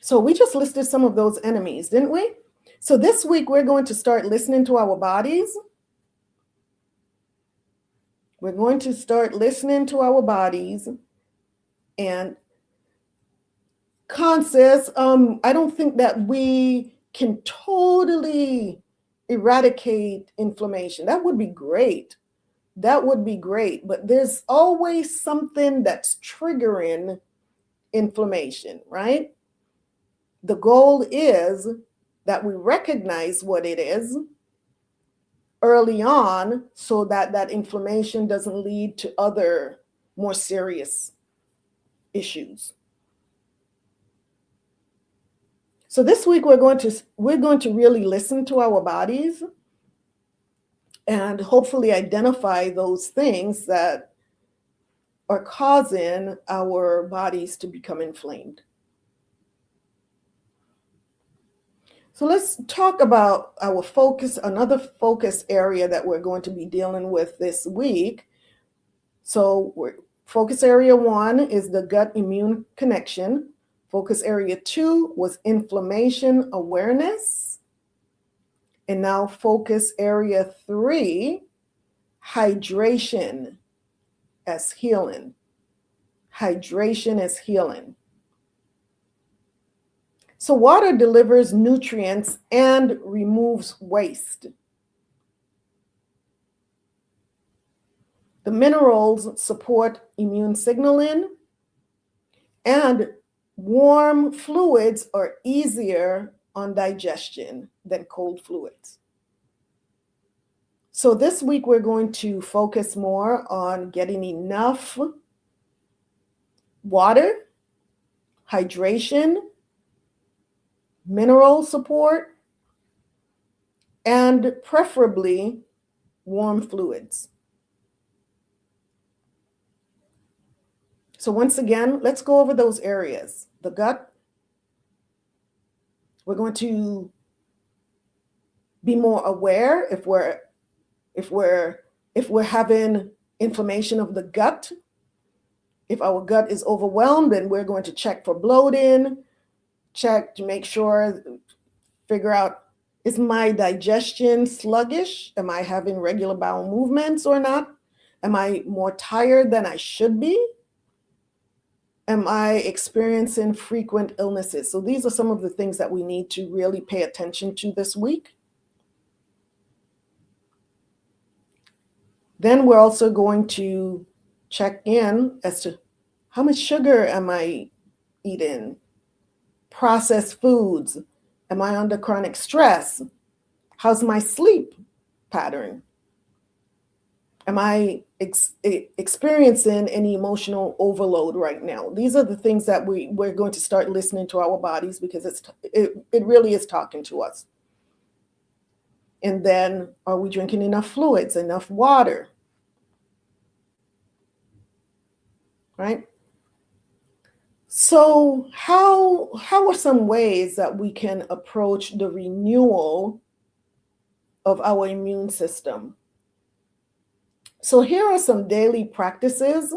So we just listed some of those enemies, didn't we? So this week, we're going to start listening to our bodies. We're going to start listening to our bodies. And conscious, I don't think that we can totally eradicate inflammation. That would be great. That would be great. But there's always something that's triggering inflammation, right? The goal is that we recognize what it is early on so that that inflammation doesn't lead to other more serious issues. So this week we're going to really listen to our bodies and hopefully identify those things that are causing our bodies to become inflamed. So let's talk about our focus, another focus area that we're going to be dealing with this week. So focus area 1 is the gut immune connection. Focus area 2 was inflammation awareness. And now focus area 3, hydration as healing. Hydration as healing. So water delivers nutrients and removes waste. The minerals support immune signaling, and warm fluids are easier on digestion than cold fluids. So this week we're going to focus more on getting enough water, hydration, mineral support, and preferably warm fluids. So once again, let's go over those areas. The gut, we're going to be more aware if we're having inflammation of the gut. If our gut is overwhelmed, then we're going to check for bloating, check to make sure, figure out, is my digestion sluggish? Am I having regular bowel movements or not? Am I more tired than I should be? Am I experiencing frequent illnesses? So these are some of the things that we need to really pay attention to this week. Then we're also going to check in as to how much sugar am I eating? processed foods? Am I under chronic stress? How's my sleep pattern? Am I experiencing any emotional overload right now? These are the things that we're going to start listening to our bodies, because it really is talking to us. And then, are we drinking enough fluids, enough water? Right? So how are some ways that we can approach the renewal of our immune system? So here are some daily practices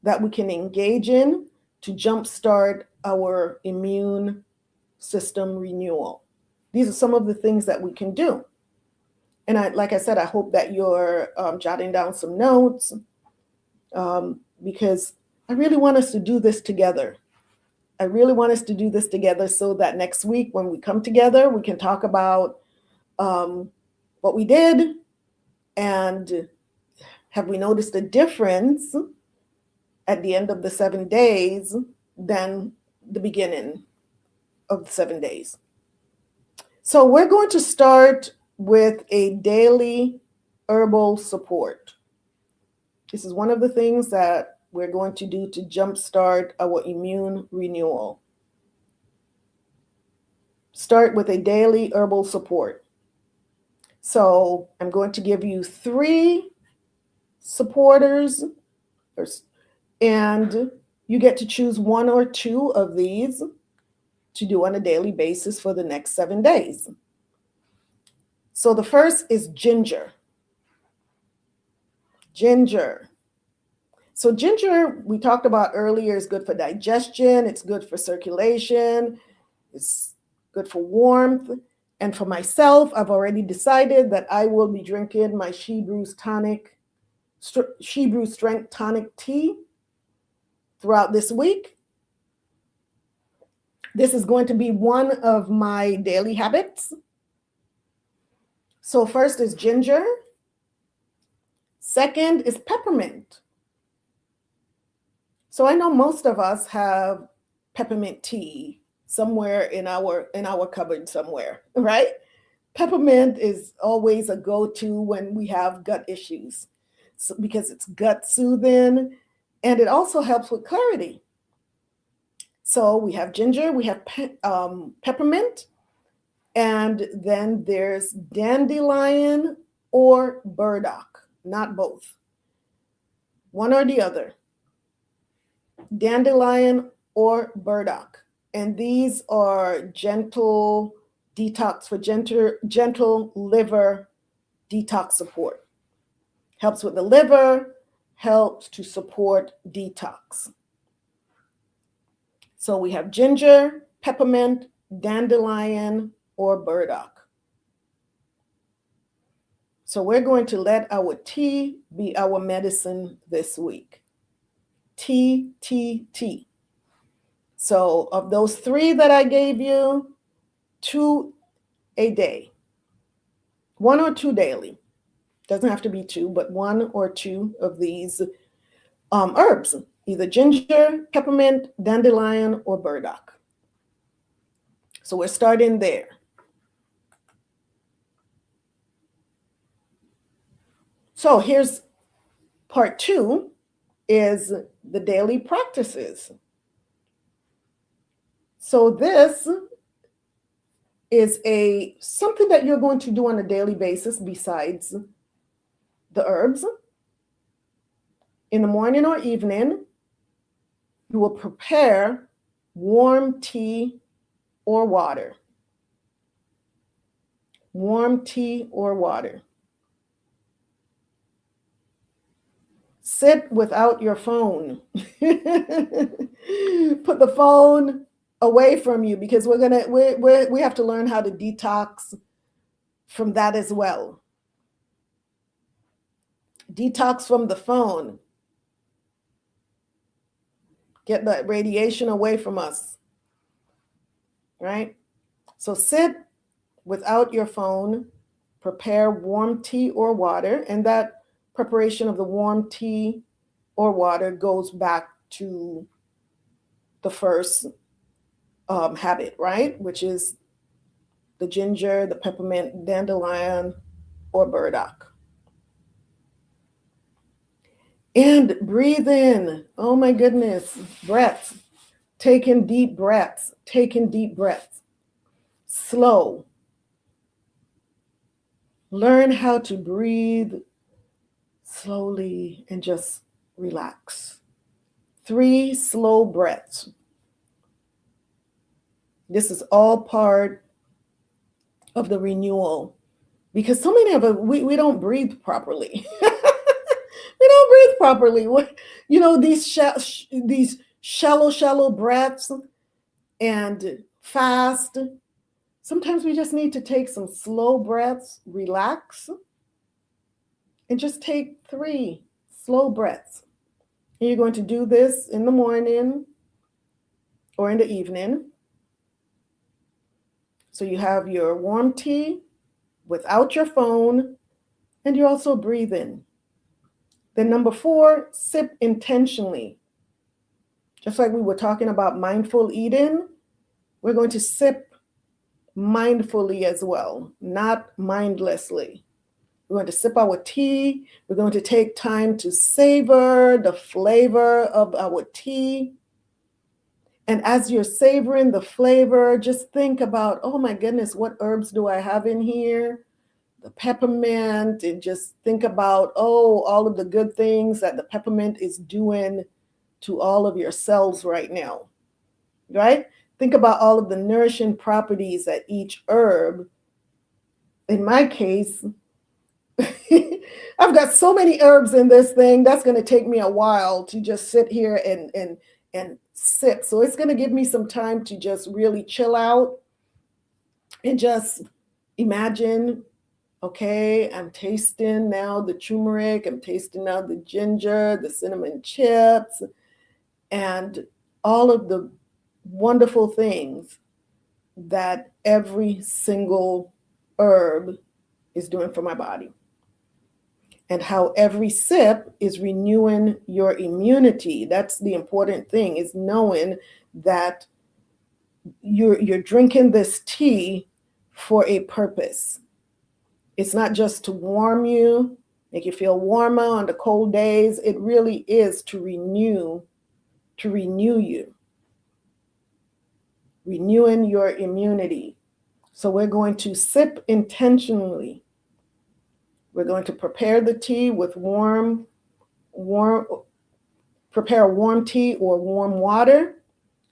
that we can engage in to jumpstart our immune system renewal. These are some of the things that we can do. And like I said, I hope that you're jotting down some notes, because I really want us to do this together. I really want us to do this together so that next week when we come together, we can talk about what we did, and have we noticed a difference at the end of the 7 days than the beginning of the 7 days. So we're going to start with a daily herbal support. This is one of the things that we're going to do to jumpstart our immune renewal. Start with a daily herbal support. So I'm going to give you 3 supporters, and you get to choose 1 or 2 of these to do on a daily basis for the next 7 days. So the first is ginger. Ginger. So ginger, we talked about earlier, is good for digestion, it's good for circulation, it's good for warmth. And for myself, I've already decided that I will be drinking my Shebrew's Strength Tonic Tea throughout this week. This is going to be one of my daily habits. So first is ginger. Second is peppermint. So I know most of us have peppermint tea somewhere in our cupboard somewhere, right? Peppermint is always a go-to when we have gut issues, because it's gut soothing, and it also helps with clarity. So we have ginger, we have peppermint, and then there's dandelion or burdock, not both. One or the other. Dandelion or burdock. And these are gentle detox for gentle liver detox support. Helps with the liver, helps to support detox. So we have ginger, peppermint, dandelion, or burdock. So we're going to let our tea be our medicine this week. Tea, tea, tea. So of those 3 that I gave you, 2 a day. 1 or 2 daily. Doesn't have to be 2, but 1 or 2 of these herbs. Either ginger, peppermint, dandelion, or burdock. So we're starting there. So here's part 2, is the daily practices. So this is something that you're going to do on a daily basis besides the herbs. In the morning or evening, you will prepare warm tea or water. Warm tea or water. Sit without your phone. Put the phone away from you, because we have to learn how to detox from that as well. Detox from the phone. Get that radiation away from us, right? So sit without your phone, prepare warm tea or water, and that preparation of the warm tea or water goes back to the first habit, right? Which is the ginger, the peppermint, dandelion, or burdock. And breathe in. Oh my goodness. Breaths. Taking deep breaths. Taking deep breaths. Slow. Learn how to breathe slowly and just relax. 3 slow breaths. This is all part of the renewal, because so many of us, we don't breathe properly. We don't breathe properly. You know, these shallow breaths and fast. Sometimes we just need to take some slow breaths, relax, and just take 3 slow breaths. And you're going to do this in the morning or in the evening. So you have your warm tea without your phone, and you're also breathing. Then number 4, sip intentionally. Just like we were talking about mindful eating, we're going to sip mindfully as well, not mindlessly. We're going to sip our tea. We're going to take time to savor the flavor of our tea. And as you're savoring the flavor, just think about, oh my goodness, what herbs do I have in here? The peppermint, and just think about, oh, all of the good things that the peppermint is doing to all of your cells right now, right? Think about all of the nourishing properties that each herb. In my case, I've got so many herbs in this thing, that's going to take me a while to just sit here and sip. So it's going to give me some time to just really chill out and just imagine, okay, I'm tasting now the turmeric, I'm tasting now the ginger, the cinnamon chips, and all of the wonderful things that every single herb is doing for my body. And how every sip is renewing your immunity. That's the important thing, is knowing that you're drinking this tea for a purpose. It's not just to warm you, make you feel warmer on the cold days. It really is to renew you, renewing your immunity. So we're going to sip intentionally. We're going to prepare the tea with prepare a warm tea or warm water.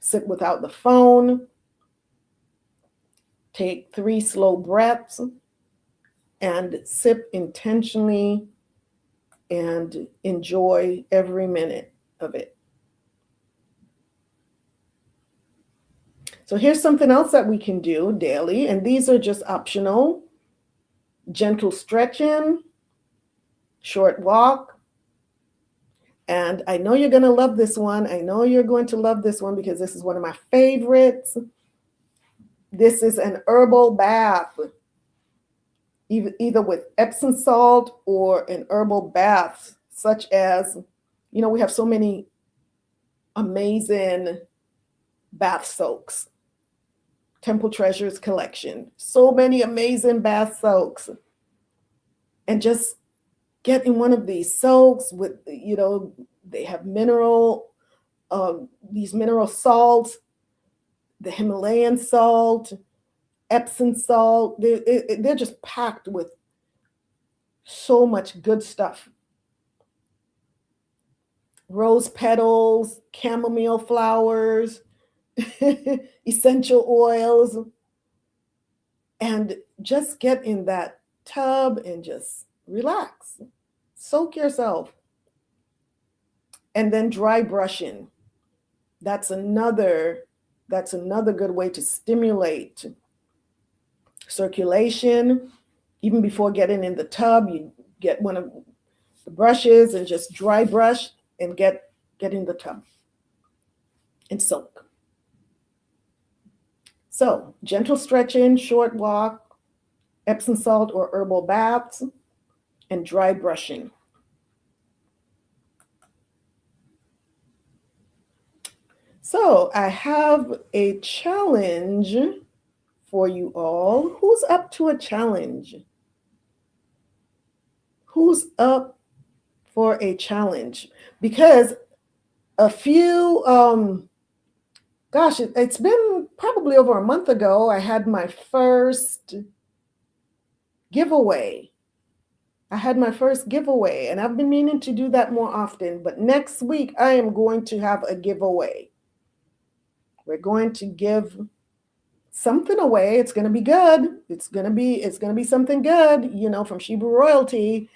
Sip without the phone. Take 3 slow breaths and sip intentionally and enjoy every minute of it. So here's something else that we can do daily, and these are just optional. Gentle stretching, short walk. And I know you're going to love this one. I know you're going to love this one because this is one of my favorites. This is an herbal bath, either with Epsom salt or an herbal bath, such as, you know, we have so many amazing bath soaks. Temple Treasures collection. So many amazing bath soaks. And just get in one of these soaks with, you know, they have these mineral salts, the Himalayan salt, Epsom salt. They're just packed with so much good stuff. Rose petals, chamomile flowers, essential oils, and just get in that tub and just relax. Soak yourself. And then dry brushing. That's another good way to stimulate circulation. Even before getting in the tub, you get one of the brushes and just dry brush and get in the tub and soak. So gentle stretching, short walk, Epsom salt or herbal baths, and dry brushing. So I have a challenge for you all. Who's up to a challenge? Who's up for a challenge? Because a few, it's been probably over a month ago, I had my first giveaway. And I've been meaning to do that more often, but next week I am going to have a giveaway. We're going to give something away. It's going to be good. It's going to be something good, from Shebrew royalty.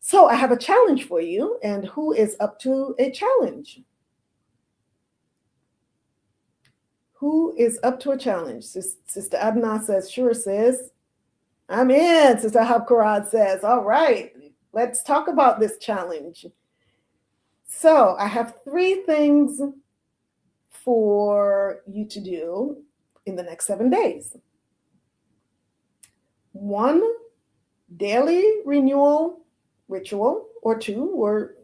So I have a challenge for you, and who is up to a challenge? Who is up to a challenge? Sister Adna says, sure, sis. I'm in. Sister Habkarad says, all right, let's talk about this challenge. So I have 3 things for you to do in the next 7 days. 1 daily renewal ritual, or 2, or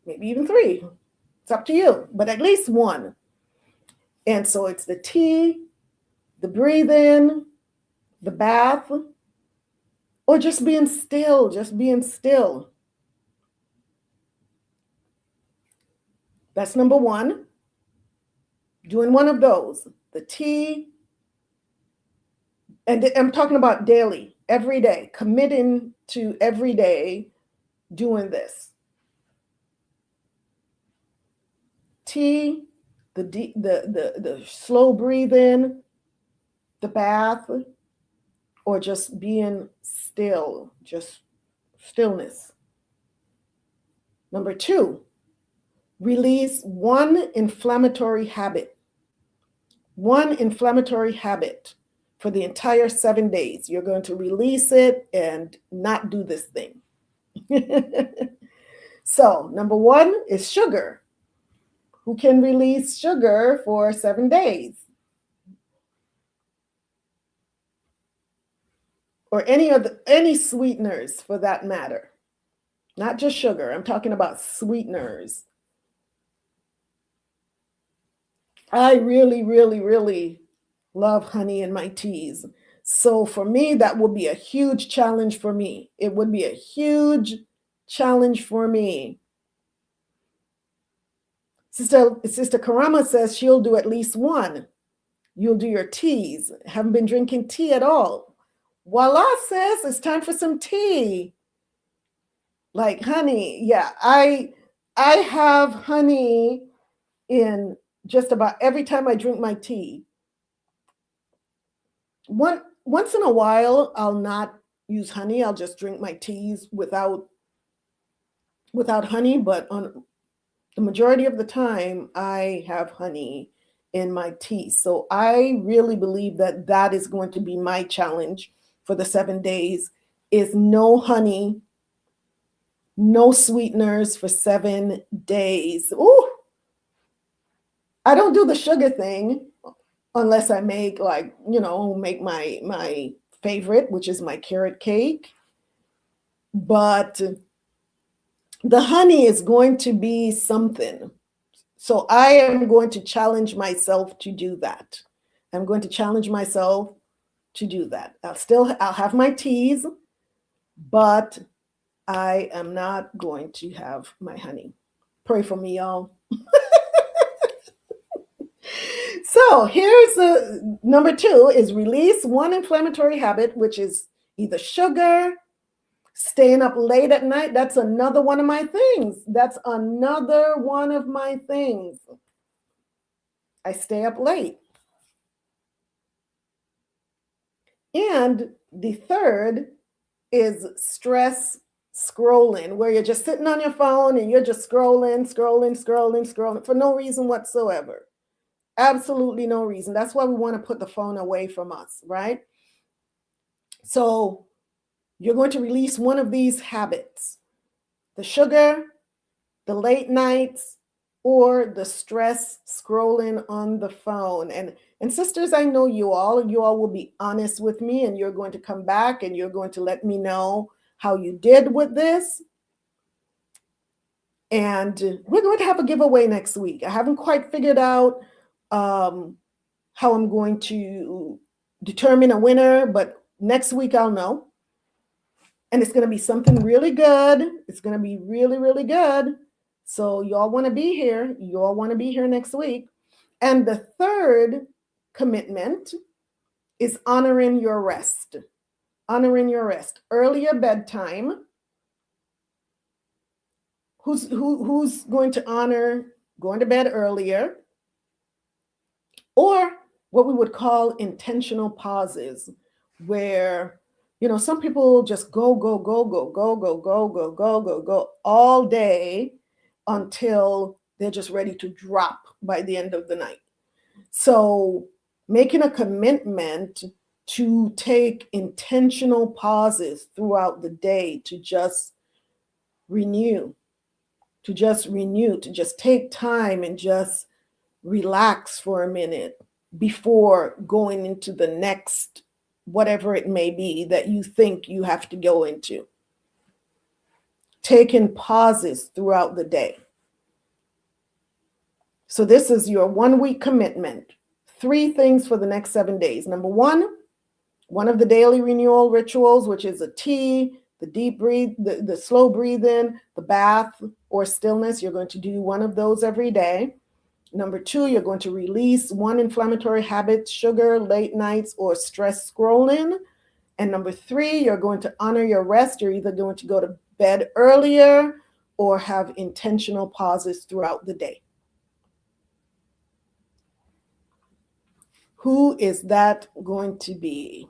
maybe even 3. It's up to you, but at least 1. And so it's the tea, the breathe in, the bath, or just being still, That's number 1. Doing one of those, the tea, and I'm talking about daily, every day, committing to every day doing this. Tea, the slow breathe in, the bath, or just being still, just stillness. Number 2, release 1 inflammatory habit. 1 inflammatory habit for the entire 7 days. You're going to release it and not do this thing. So, number 1 is sugar. Who can release sugar for 7 days? Or any sweeteners for that matter. Not just sugar. I'm talking about sweeteners. I really, really, really love honey in my teas. So for me, that would be a huge challenge for me. It would be a huge challenge for me. Sister Karama says she'll do at least 1. You'll do your teas. Haven't been drinking tea at all. Voila, sis, it's time for some tea. Like honey. Yeah, I have honey in just about every time I drink my tea. Once in a while, I'll not use honey. I'll just drink my teas without honey, but on the majority of the time, I have honey in my tea. So I really believe that is going to be my challenge for the 7 days, is no honey, no sweeteners for 7 days. Ooh, I don't do the sugar thing unless I make make my favorite, which is my carrot cake. But the honey is going to be something. So I am going to challenge myself to do that. I'm going to challenge myself to do that. I'll have my teas, but I am not going to have my honey. Pray for me, y'all. So here's number 2 is release 1 inflammatory habit, which is either sugar, staying up late at night. That's another one of my things. I stay up late. And the 3rd is stress scrolling, where you're just sitting on your phone and you're just scrolling for no reason whatsoever. Absolutely no reason. That's why we want to put the phone away from us, right? So you're going to release one of these habits: the sugar, the late nights, or the stress scrolling on the phone. And sisters, I know you all will be honest with me, and you're going to come back and you're going to let me know how you did with this. And we're going to have a giveaway next week. I haven't quite figured out how I'm going to determine a winner, but next week I'll know. And it's going to be something really good. It's going to be really, really good. So y'all want to be here. You all want to be here next week. And the third commitment is honoring your rest. Honoring your rest. Earlier bedtime. Who's going to honor going to bed earlier? Or what we would call intentional pauses, where, you know, some people just go all day until they're just ready to drop by the end of the night. So making a commitment to take intentional pauses throughout the day to just renew, to just take time and just relax for a minute before going into the next, whatever it may be that you think you have to go into. Taking pauses throughout the day. So this is your 1 week commitment. 3 things for the next 7 days. Number one of the daily renewal rituals, which is a tea, the deep breathe, the slow breathing, the bath or stillness. You're going to do one of those every day. Number 2, you're going to release 1 inflammatory habit, sugar, late nights, or stress scrolling. And number 3, you're going to honor your rest. You're either going to go to bed earlier or have intentional pauses throughout the day. Who is that going to be?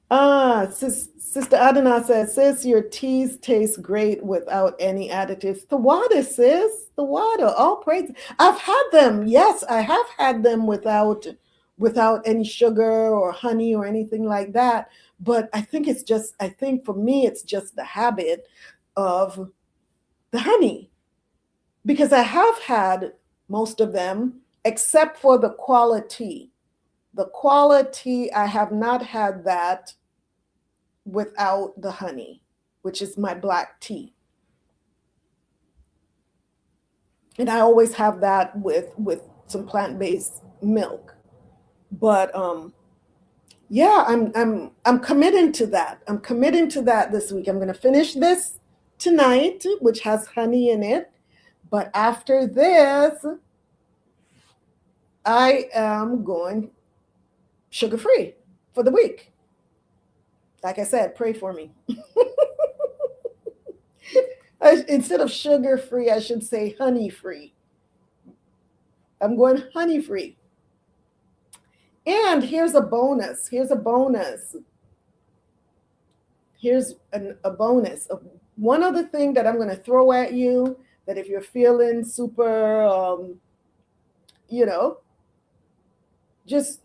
Sister Adana says, sis, your teas taste great without any additives. The water, sis, the water, all praise. I've had them. Yes, I have had them without any sugar or honey or anything like that. But I think for me, it's just the habit of the honey, because I have had most of them, except for the quality. The quality, I have not had that without the honey, which is my black tea. And I always have that with some plant-based milk. But yeah, I'm committing to that. I'm committing to that this week. I'm going to finish this tonight, which has honey in it. But after this, I am going sugar-free for the week. Like I said, pray for me. Instead of sugar-free, I should say honey-free. I'm going honey-free. And here's a bonus. Here's a bonus. Here's a bonus. One other thing that I'm going to throw at you, that if you're feeling super, just,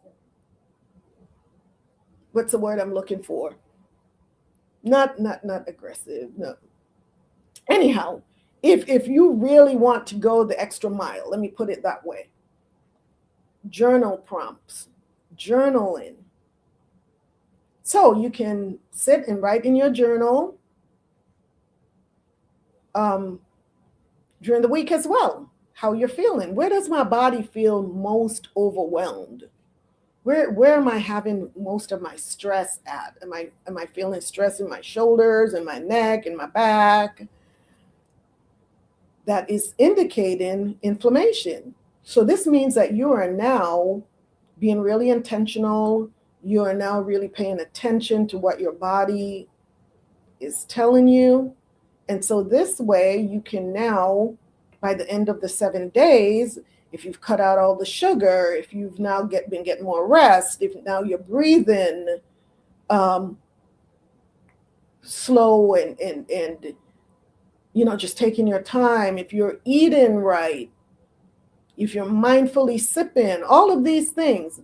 what's the word I'm looking for? Not aggressive, no. Anyhow, if you really want to go the extra mile, let me put it that way. Journal prompts, journaling. So you can sit and write in your journal during the week as well, how you're feeling. Where does my body feel most overwhelmed? Where am I having most of my stress at? Am I feeling stress in my shoulders, in my neck, in my back? That is indicating inflammation. So this means that you are now being really intentional. You are now really paying attention to what your body is telling you. And so this way you can now, by the end of the 7 days, if you've cut out all the sugar, if you've now been getting more rest, if now you're breathing slow and just taking your time, if you're eating right, if you're mindfully sipping, all of these things,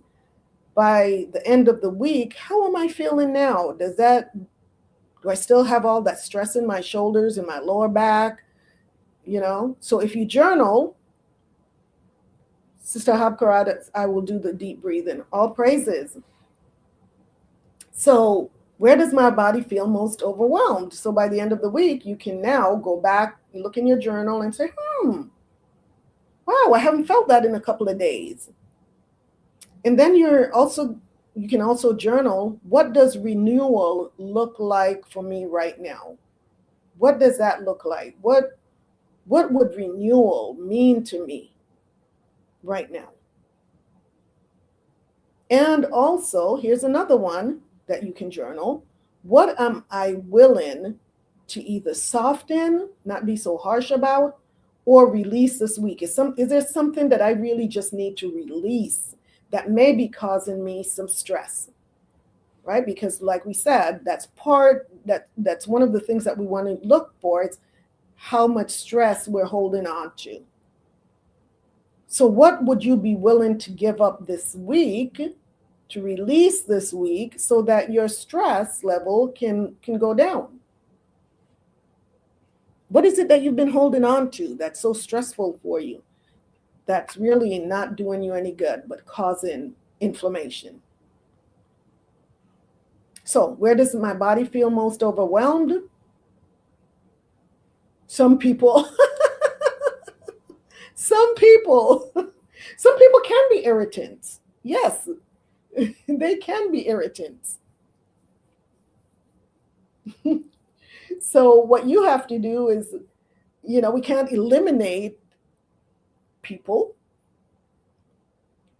by the end of the week, how am I feeling now? Do I still have all that stress in my shoulders and my lower back? So if you journal, Sister Habkarad, I will do the deep breathing. All praises. So where does my body feel most overwhelmed? So by the end of the week, you can now go back, look in your journal and say, wow, I haven't felt that in a couple of days. And then you can also journal, what does renewal look like for me right now? What does that look like? What would renewal mean to me right now? And also, here's another one that you can journal. What am I willing to either soften, not be so harsh about, or release this week? Is there something that I really just need to release that may be causing me some stress? Right? Because like we said, that's one of the things that we want to look for. It's how much stress we're holding on to. So what would you be willing to give up this week, to release this week, so that your stress level can go down? What is it that you've been holding on to that's so stressful for you, that's really not doing you any good, but causing inflammation? So where does my body feel most overwhelmed? Some people, some people can be irritants. Yes, they can be irritants. So what you have to do is, we can't eliminate people.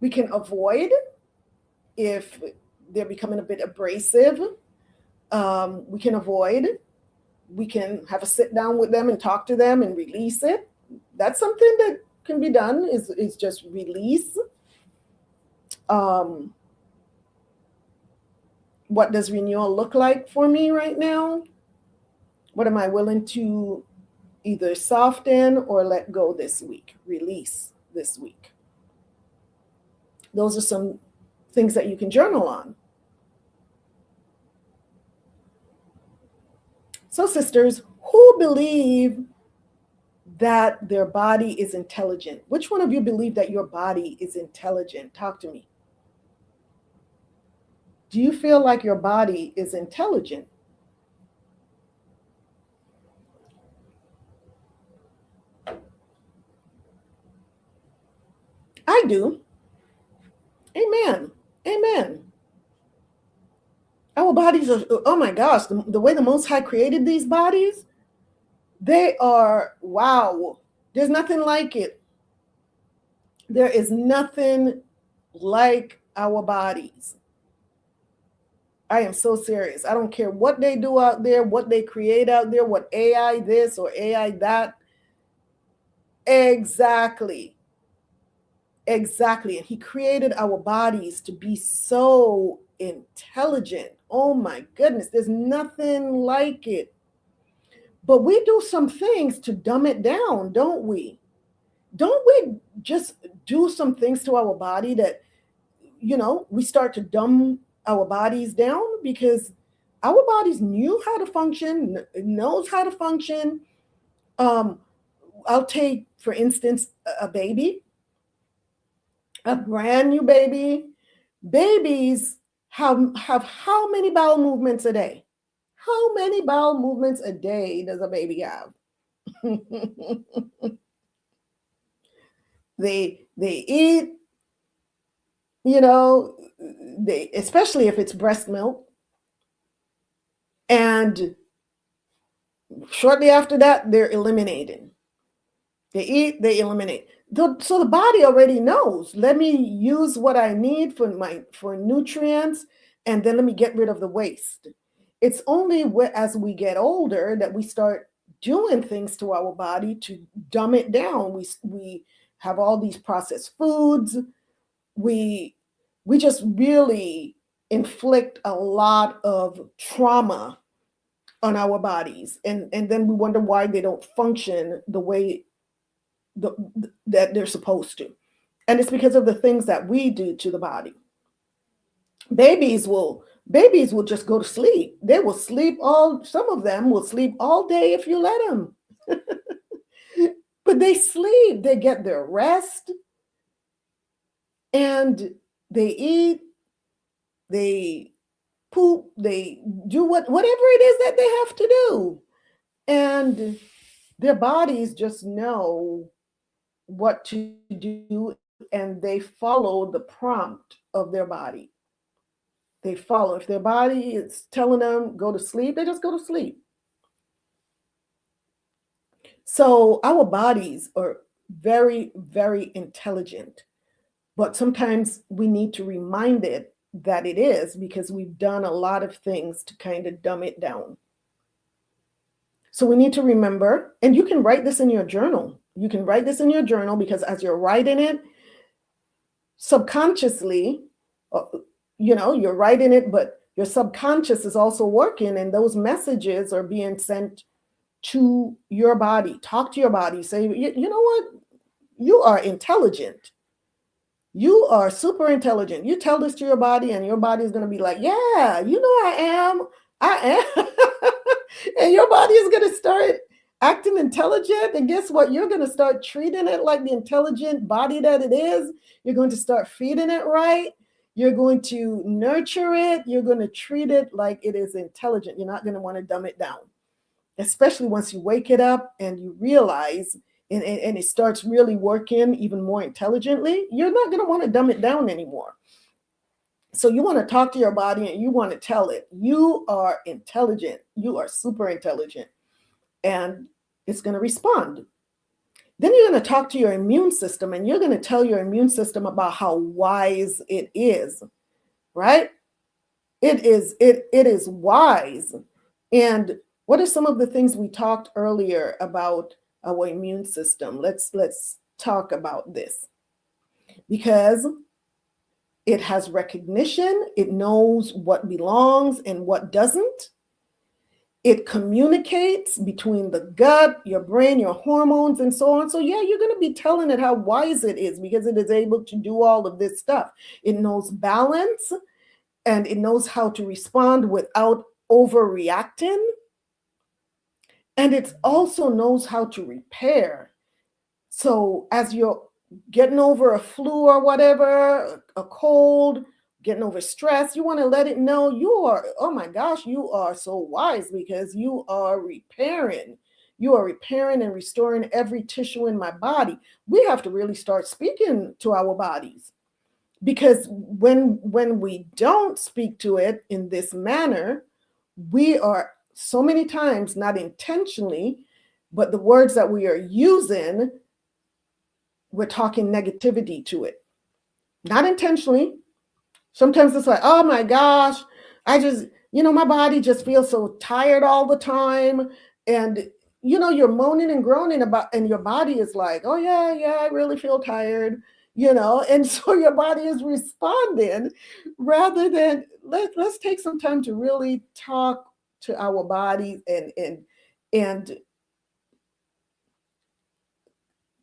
We can avoid if they're becoming a bit abrasive. We can avoid. We can have a sit down with them and talk to them and release it. That's something that can be done, is just release. What does renewal look like for me right now? What am I willing to either soften or let go this week, release this week? Those are some things that you can journal on. So sisters, who believe that their body is intelligent? Which one of you believe that your body is intelligent? Talk to me. Do you feel like your body is intelligent? I do. Amen. Amen. Our bodies are, oh my gosh, the way the Most High created these bodies, they are, wow. There's nothing like it. There is nothing like our bodies. I am so serious. I don't care what they do out there, what they create out there, what AI this or AI that. Exactly. Exactly. And he created our bodies to be so intelligent. Oh my goodness. There's nothing like it. But we do some things to dumb it down, don't we? Don't we just do some things to our body that, we start to dumb our bodies down because our bodies knew how to function, knows how to function. I'll take, for instance, a baby, a brand new baby. Babies have how many bowel movements a day? How many bowel movements a day does a baby have? They eat, they, especially if it's breast milk, and shortly after that they're eliminating. They eat, they eliminate. So the body already knows, let me use what I need for nutrients, and then let me get rid of the waste. It's only as we get older that we start doing things to our body to dumb it down. We have all these processed foods. We just really inflict a lot of trauma on our bodies, and then we wonder why they don't function the way that they're supposed to. And it's because of the things that we do to the body. Babies will just go to sleep. They will sleep some of them will sleep all day if you let them. But they sleep, they get their rest, and they eat, they poop, they do whatever it is that they have to do. And their bodies just know what to do, and they follow the prompt of their body. They follow. If their body is telling them go to sleep, they just go to sleep. So our bodies are very, very intelligent, but sometimes we need to remind it that it is, because we've done a lot of things to kind of dumb it down. So we need to remember, and you can write this in your journal. You can write this in your journal, because as you're writing it, subconsciously, you're writing it, but your subconscious is also working, and those messages are being sent to your body. Talk to your body. Say, you know what? You are intelligent. You are super intelligent. You tell this to your body, and your body is going to be like, yeah, I am. I am. And your body is going to start acting intelligent. And guess what? You're going to start treating it like the intelligent body that it is. You're going to start feeding it right. You're going to nurture it. You're going to treat it like it is intelligent. You're not going to want to dumb it down, especially once you wake it up and you realize and it starts really working even more intelligently. You're not going to want to dumb it down anymore. So you want to talk to your body, and you want to tell it, you are intelligent. You are super intelligent. And it's going to respond. Then you're going to talk to your immune system, and you're going to tell your immune system about how wise it is, right? It is wise. And what are some of the things we talked earlier about our immune system? Let's talk about this. Because it has recognition, it knows what belongs and what doesn't. It communicates between the gut, your brain, your hormones, and so on. So yeah, you're going to be telling it how wise it is, because it is able to do all of this stuff. It knows balance, and it knows how to respond without overreacting. And it also knows how to repair. So as you're getting over a flu or whatever, a cold, getting over stress, you want to let it know you are, oh my gosh, you are so wise, because you are repairing. You are repairing and restoring every tissue in my body. We have to really start speaking to our bodies, because when we don't speak to it in this manner, we are so many times, not intentionally, but the words that we are using, we're talking negativity to it. Not intentionally. Sometimes it's like, oh my gosh, I just, my body just feels so tired all the time. And, you're moaning and groaning about, and your body is like, oh yeah, I really feel tired, and so your body is responding, rather than let's take some time to really talk to our bodies and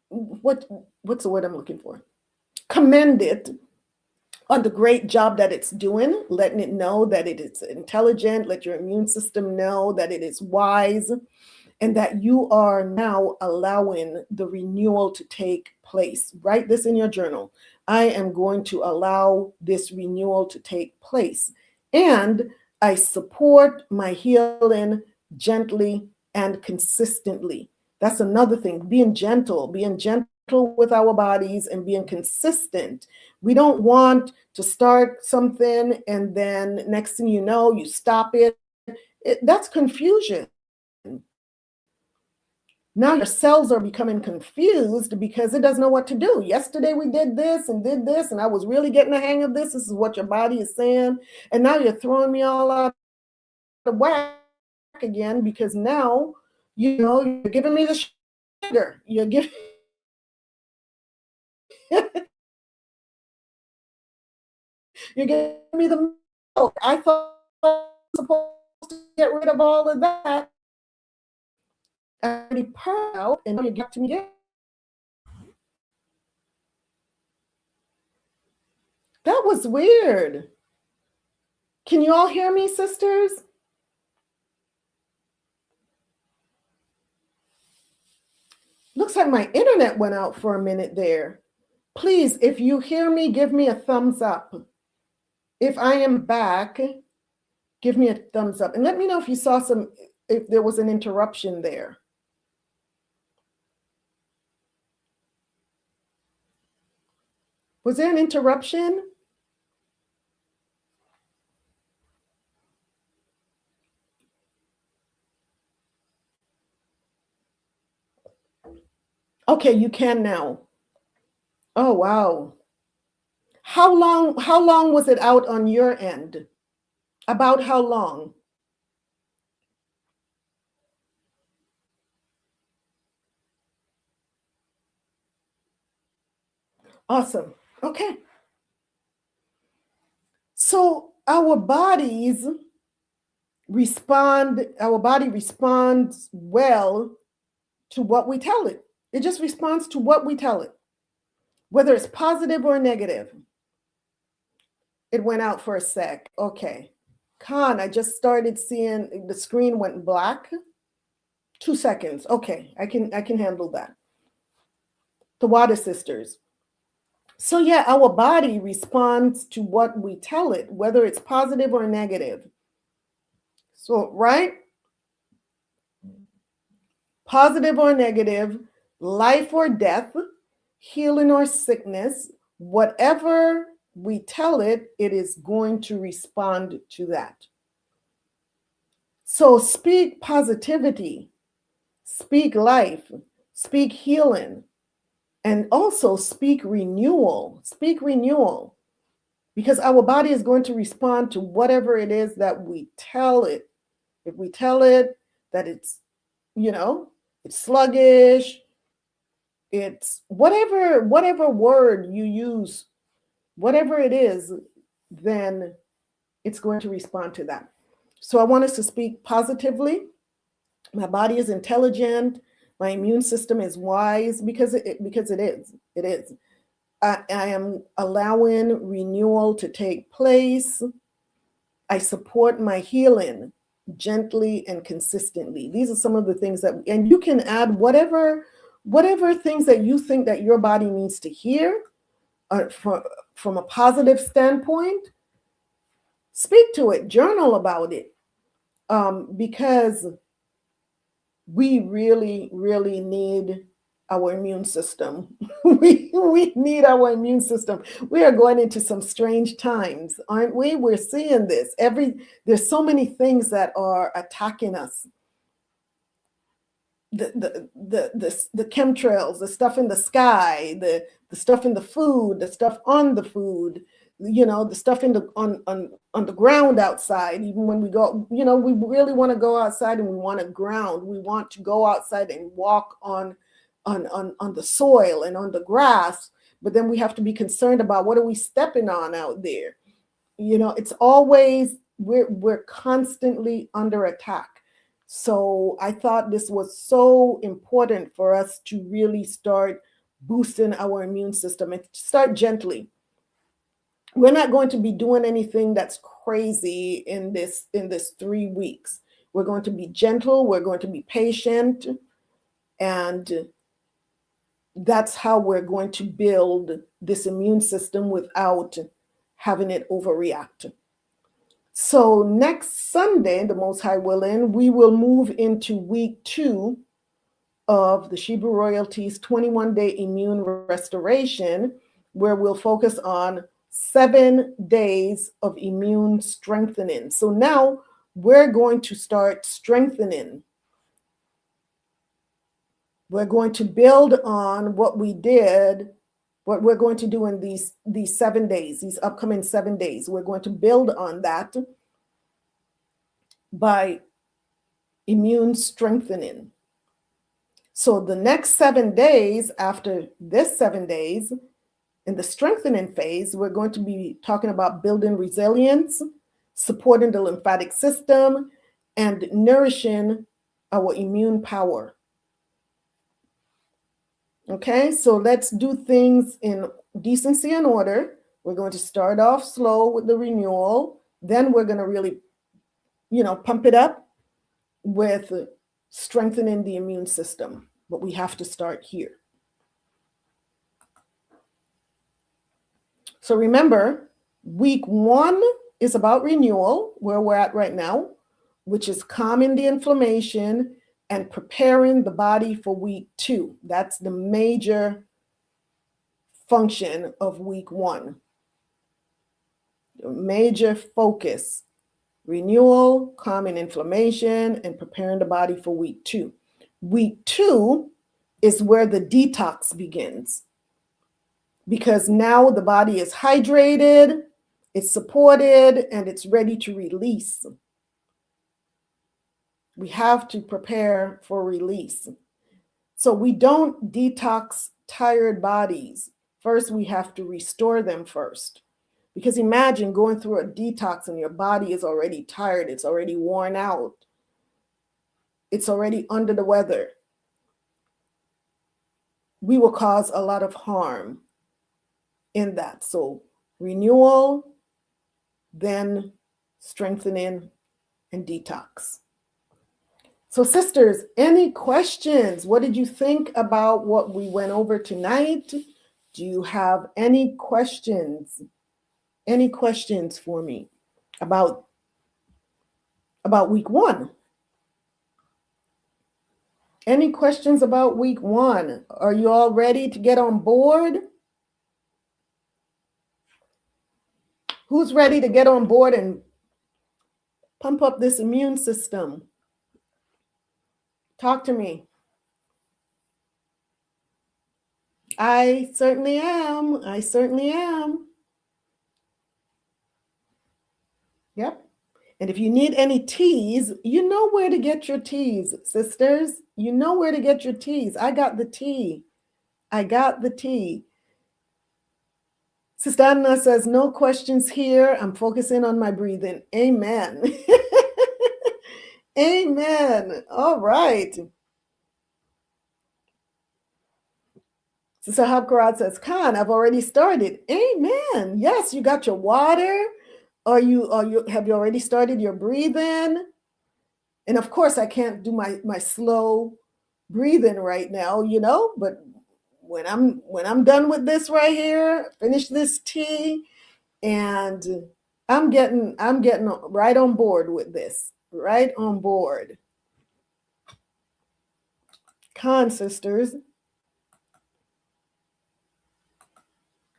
what's the word I'm looking for? Commend it on the great job that it's doing, letting it know that it is intelligent, let your immune system know that it is wise, and that you are now allowing the renewal to take place. Write this in your journal. I am going to allow this renewal to take place. And I support my healing gently and consistently. That's another thing, being gentle with our bodies and being consistent. We don't want to start something and then next thing you know, you stop it. That's confusion. Now your cells are becoming confused because it doesn't know what to do. Yesterday we did this, and I was really getting the hang of this. This is what your body is saying. And now you're throwing me all out of whack again, because now, you're giving me the sugar. You're giving me the milk. I thought I was supposed to get rid of all of that. I already poured out, and now you get to me again. That was weird. Can you all hear me, sisters? Looks like my internet went out for a minute there. Please, if you hear me, give me a thumbs up. If I am back, give me a thumbs up. And let me know if you saw if there was an interruption there. Was there an interruption? Okay, you can now. Oh, wow. How long was it out on your end? About how long? Awesome. Okay. So our body responds well to what we tell it. It just responds to what we tell it, whether it's positive or negative. It went out for a sec. Okay. Khan, I just started seeing the screen went black. 2 seconds. Okay, I can handle that. The water sisters. So yeah, our body responds to what we tell it, whether it's positive or negative. So, right? Positive or negative, life or death, healing or sickness, whatever we tell it, it is going to respond to that. So speak positivity, speak life, speak healing, and also speak renewal. Speak renewal, because our body is going to respond to whatever it is that we tell it. If we tell it that it's, it's sluggish, it's whatever word you use, whatever it is, then it's going to respond to that. So I want us to speak positively. My body is intelligent. My immune system is wise, because it is. It is. I am allowing renewal to take place. I support my healing gently and consistently. These are some of the things and you can add whatever things that you think that your body needs to hear from a positive standpoint. Speak to it, journal about it, because we really, really need our immune system. we need our immune system. We are going into some strange times, aren't we? We're seeing this. There's so many things that are attacking us. The chemtrails, the stuff in the sky, the stuff in the food, the stuff on the food, the stuff on the ground outside. Even when we go, we really want to go outside and we want to ground. We want to go outside and walk on the soil and on the grass, but then we have to be concerned about what are we stepping on out there. It's always, we're constantly under attack. So I thought this was so important for us to really start boosting our immune system and start gently. We're not going to be doing anything that's crazy in this 3 weeks. We're going to be gentle, we're going to be patient, and that's how we're going to build this immune system without having it overreact. So next Sunday, the Most High willing, we will move into week 2 of the Shebrew Royalty's 21-day immune restoration, where we'll focus on 7 days of immune strengthening. So now we're going to start strengthening. We're going to build on what we did, what we're going to do in these 7 days, these upcoming 7 days. We're going to build on that by immune strengthening. So the next 7 days, after this 7 days, in the strengthening phase, we're going to be talking about building resilience, supporting the lymphatic system, and nourishing our immune power. Okay, so let's do things in decency and order. We're going to start off slow with the renewal. Then we're going to really, pump it up with strengthening the immune system. But we have to start here. So remember, week 1 is about renewal, where we're at right now, which is calming the inflammation and preparing the body for week 2. That's the major function of week 1. The major focus: renewal, calming inflammation, and preparing the body for week 2. Week 2 is where the detox begins, because now the body is hydrated, it's supported, and it's ready to release. We have to prepare for release. So we don't detox tired bodies. First, we have to restore them first. Because imagine going through a detox and your body is already tired, it's already worn out, it's already under the weather. We will cause a lot of harm in that. So renewal, then strengthening and detox. So sisters, any questions? What did you think about what we went over tonight? Do you have any questions? Any questions for me about week 1? Any questions about week 1? Are you all ready to get on board? Who's ready to get on board and pump up this immune system? Talk to me. I certainly am. I certainly am. Yep. And if you need any teas, you know where to get your teas, sisters. You know where to get your teas. I got the tea. I got the tea. Sister Anna says, no questions here. I'm focusing on my breathing. Amen. Amen. All right. Sister Habkarat says, Khan, I've already started. Amen. Yes, you got your water. Have you already started your breathing? And of course, I can't do my slow breathing right now, but when I'm done with this right here, finish this tea, and I'm getting right on board with this. Right on board. Khan, sisters.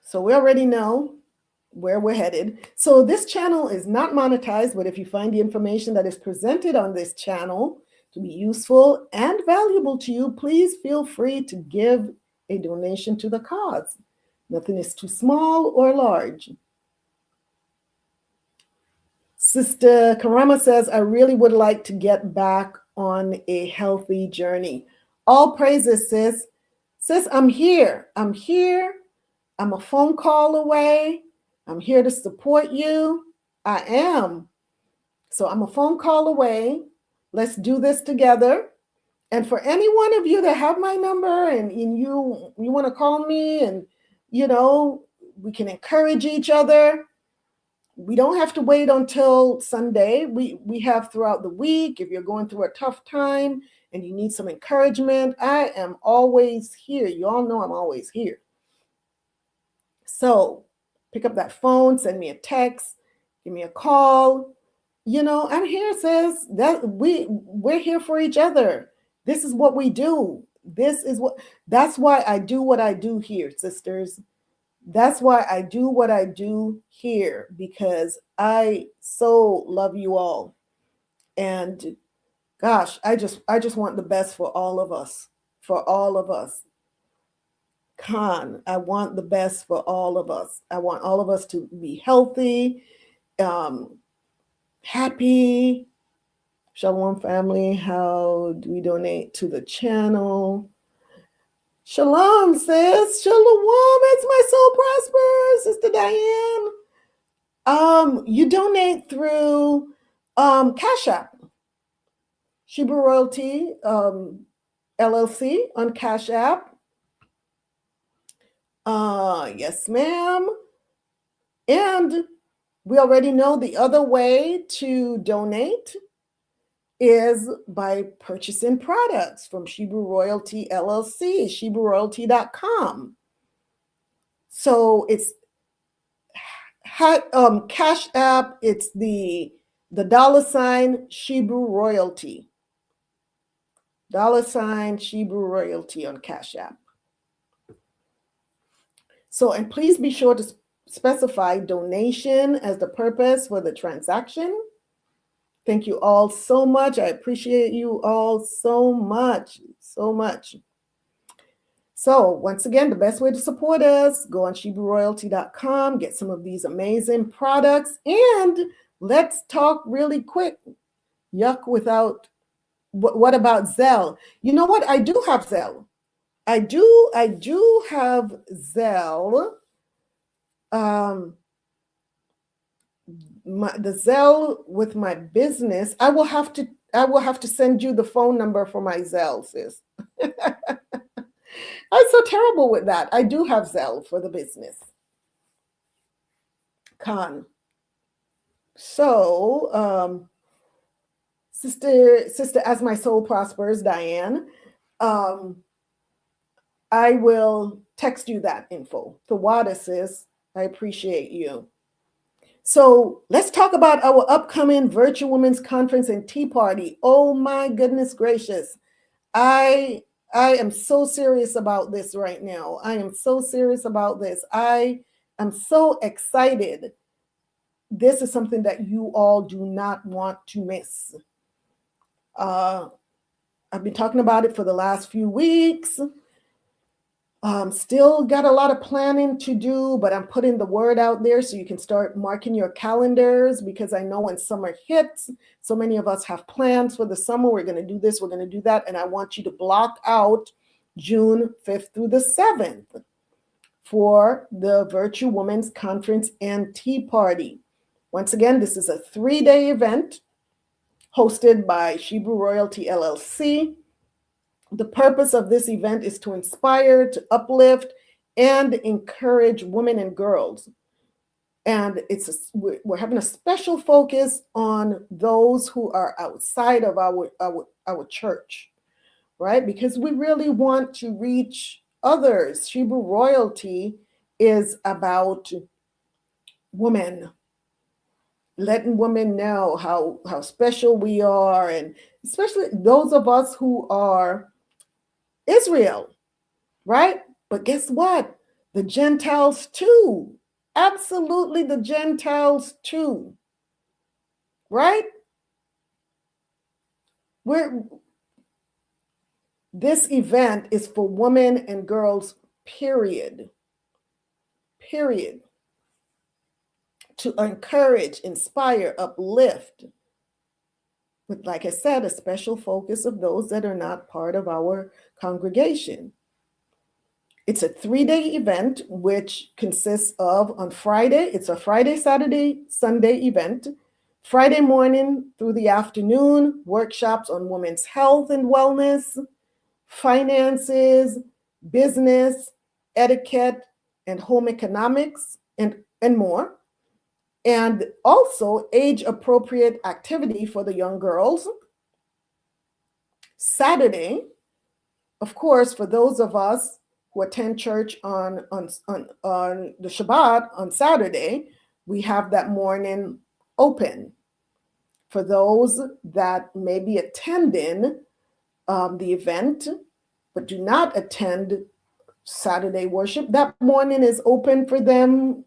So we already know where we're headed. So this channel is not monetized, but if you find the information that is presented on this channel to be useful and valuable to you, please feel free to give a donation to the cause. Nothing is too small or large. Sister Karama says, I really would like to get back on a healthy journey. All praises, sis. Sis, I'm here. I'm here. I'm a phone call away. I'm here to support you. I am. So I'm a phone call away. Let's do this together. And for any one of you that have my number and you want to call me and, we can encourage each other. We don't have to wait until Sunday. We have throughout the week. If you're going through a tough time and you need some encouragement, I am always here. You all know I'm always here. So pick up that phone, send me a text, give me a call. I'm here, sis. That we're here for each other. This is what we do. That's why I do what I do here, sisters. That's why I do what I do here, because I so love you all. And gosh, I just want the best for all of us. For all of us. Khan, I want the best for all of us. I want all of us to be healthy, happy. Shalom family, how do we donate to the channel? Shalom, sis. Shalom, as my soul prospers, Sister Diane. You donate through Cash App. Shebrew Royalty LLC on Cash App. Yes, ma'am. And we already know the other way to donate is by purchasing products from Shebrew Royalty LLC, ShebrewRoyalty.com. So it's Cash App, it's the $ Shebrew Royalty. $ Shebrew Royalty on Cash App. So, and please be sure to specify donation as the purpose for the transaction. Thank you all so much. I appreciate you all so much, so much. So once again, the best way to support us, go on ShebrewRoyalty.com, get some of these amazing products, and let's talk really quick. Yuck without, what about Zelle? You know what? I do have Zelle. I do have Zelle. The Zelle with my business, I will have to send you the phone number for my Zelle, sis. I'm so terrible with that. I do have Zelle for the business. So, sister, as my soul prospers, Diane, I will text you that info. Tawada, sis, I appreciate you. So let's talk about our upcoming Virtual Women's Conference and Tea Party. Oh my goodness gracious. I am so serious about this right now. I am so serious about this. I am so excited. This is something that you all do not want to miss. I've been talking about it for the last few weeks. Still got a lot of planning to do, but I'm putting the word out there so you can start marking your calendars, because I know when summer hits, so many of us have plans for the summer. We're going to do this, we're going to do that, and I want you to block out June 5th through the 7th for the Virtual Women's Conference and Tea Party. Once again, this is a 3-day event hosted by Shebrew Royalty LLC. The purpose of this event is to inspire, to uplift, and encourage women and girls. And we're having a special focus on those who are outside of our church, right? Because we really want to reach others. Shebrew Royalty is about women, letting women know how special we are, and especially those of us who are Israel, right? But guess what? The Gentiles too. Absolutely, the Gentiles too, right? This event is for women and girls, period. Period. To encourage, inspire, uplift, with, like I said, a special focus of those that are not part of our congregation. It's a 3-day event, which consists of, on Friday, it's a Friday, Saturday, Sunday event. Friday morning through the afternoon, workshops on women's health and wellness, finances, business, etiquette, and home economics, and more. And also age-appropriate activity for the young girls. Saturday, of course, for those of us who attend church on the Shabbat on Saturday, we have that morning open. For those that may be attending the event but do not attend Saturday worship, that morning is open for them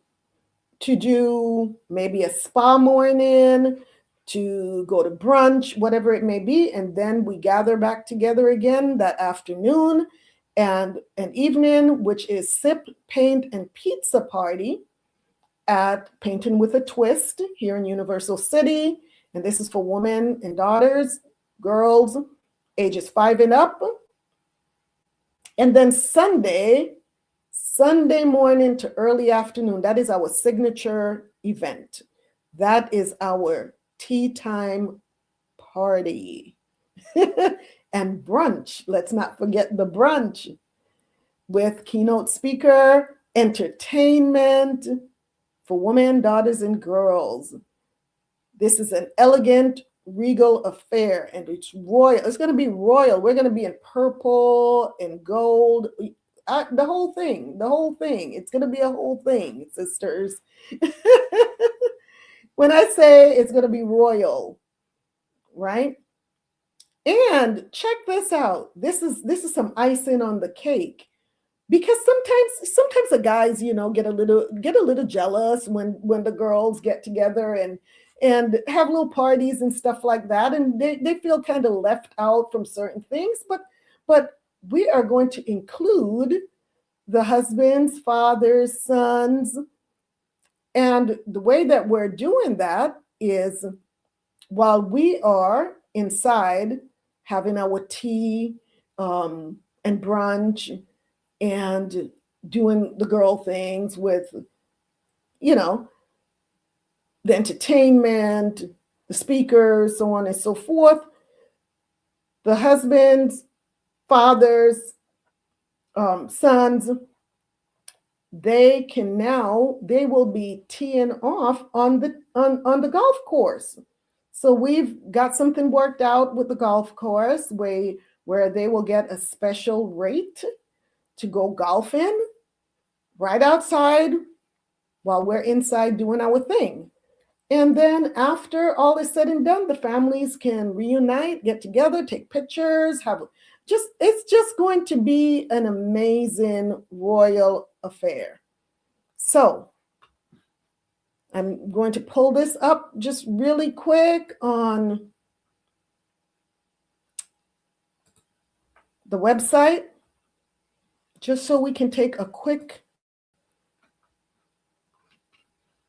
to do maybe a spa morning, to go to brunch, whatever it may be. And then we gather back together again that afternoon and an evening, which is sip, paint, and pizza party at Painting with a Twist here in Universal City. And this is for women and daughters, girls, ages 5 and up. And then Sunday morning to early afternoon, that is our signature event. That is our tea time party. And brunch, let's not forget the brunch, with keynote speaker, entertainment for women, daughters, and girls. This is an elegant, regal affair, and it's royal. It's going to be royal. We're going to be in purple and gold. The whole thing. It's going to be a whole thing, sisters. When I say it's going to be royal, right? And check this out. This is some icing on the cake. because sometimes the guys, get a little jealous when the girls get together and have little parties and stuff like that, and they feel kind of left out from certain things. But we are going to include the husbands, fathers, sons, and the way that we're doing that is while we are inside having our tea and brunch and doing the girl things with, the entertainment, the speakers, so on and so forth, the husbands, fathers, sons, they will be teeing off on the golf course. So we've got something worked out with the golf course where they will get a special rate to go golfing right outside while we're inside doing our thing. And then after all is said and done, the families can reunite, get together, take pictures, it's just going to be an amazing royal affair. So I'm going to pull this up just really quick on the website, just so we can take a quick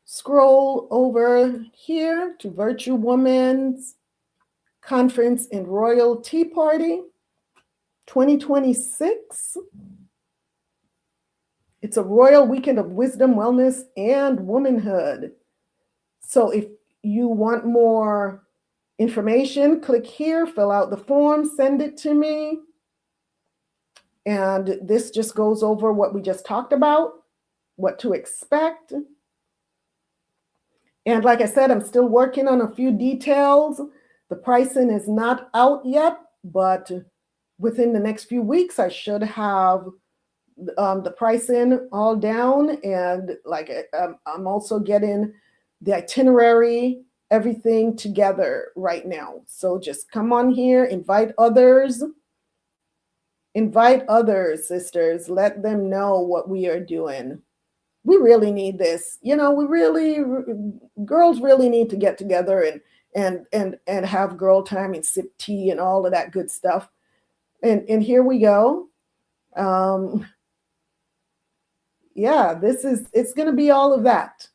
scroll over here to Virtue Women's Conference and Royal Tea Party 2026. It's a royal weekend of wisdom, wellness, and womanhood. So if you want more information, click here, fill out the form, send it to me. And this just goes over what we just talked about, what to expect. And like I said, I'm still working on a few details. The pricing is not out yet, but within the next few weeks, I should have the pricing all down. And I'm also getting the itinerary, everything together right now. So just come on here, invite others, sisters, let them know what we are doing. We really need this. Girls really need to get together and have girl time and sip tea and all of that good stuff. And here we go. It's going to be all of that.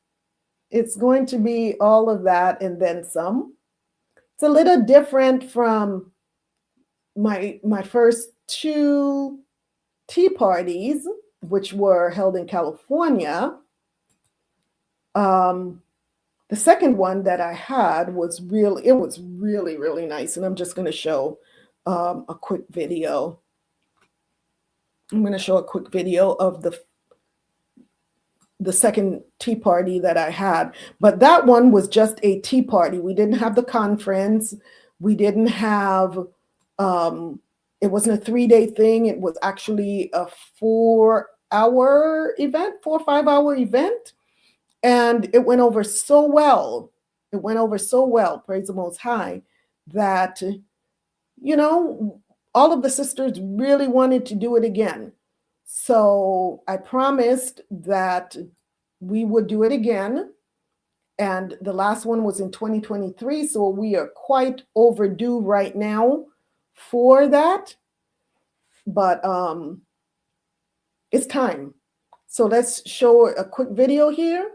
It's going to be all of that and then some. It's a little different from my first two tea parties, which were held in California. The second one that I had was really, really nice. And I'm just going to show a quick video. I'm going to show a quick video of the second tea party that I had. But that one was just a tea party. We didn't have the conference. We didn't have, it wasn't a 3-day thing. It was actually a 4-hour event, 4 or 5 hour event. And it went over so well. Praise the Most High, that, all of the sisters really wanted to do it again. So I promised that we would do it again. And the last one was in 2023. So we are quite overdue right now for that. But it's time. So let's show a quick video here.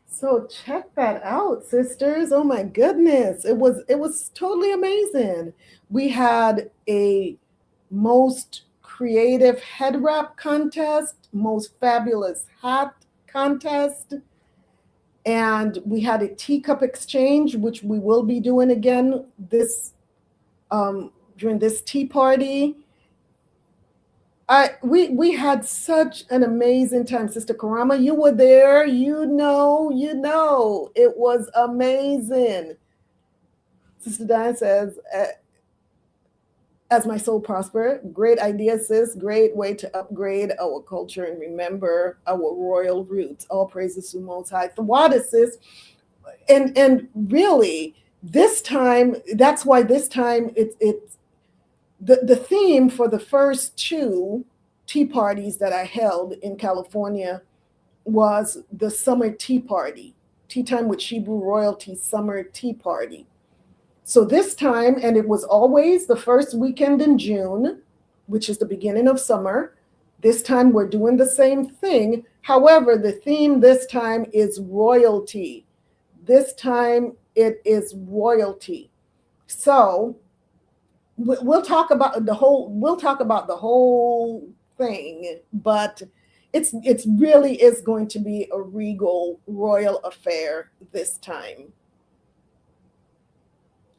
So check that out, sisters. Oh my goodness. It was totally amazing. We had a most creative head wrap contest, most fabulous hat contest, and we had a teacup exchange, which we will be doing again this during this tea party. We had such an amazing time, Sister Karama. You were there. It was amazing. Sister Diane says, as my soul prosper, great idea, sis. Great way to upgrade our culture and remember our royal roots. All praises to Most High. The water, sis. And really, this time, that's why this time it's the theme for the first two tea parties that I held in California was the summer tea party, Tea Time with Shebrew Royalty Summer Tea Party. So this time, and it was always the first weekend in June, which is the beginning of summer. This time we're doing the same thing. However, the theme this time is royalty. This time it is royalty. So we'll talk about the whole thing, but it's really is going to be a regal royal affair this time.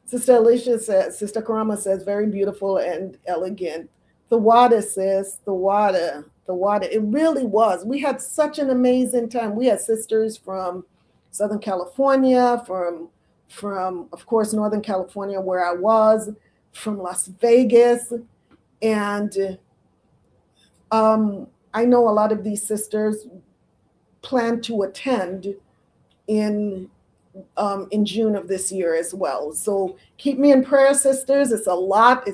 Sister Alicia says, Sister Karama says, very beautiful and elegant. The water, sis, the water. It really was. We had such an amazing time. We had sisters from Southern California, from of course, Northern California, where I was, from Las Vegas. And I know a lot of these sisters plan to attend in June of this year as well. So keep me in prayer, sisters. It's a lot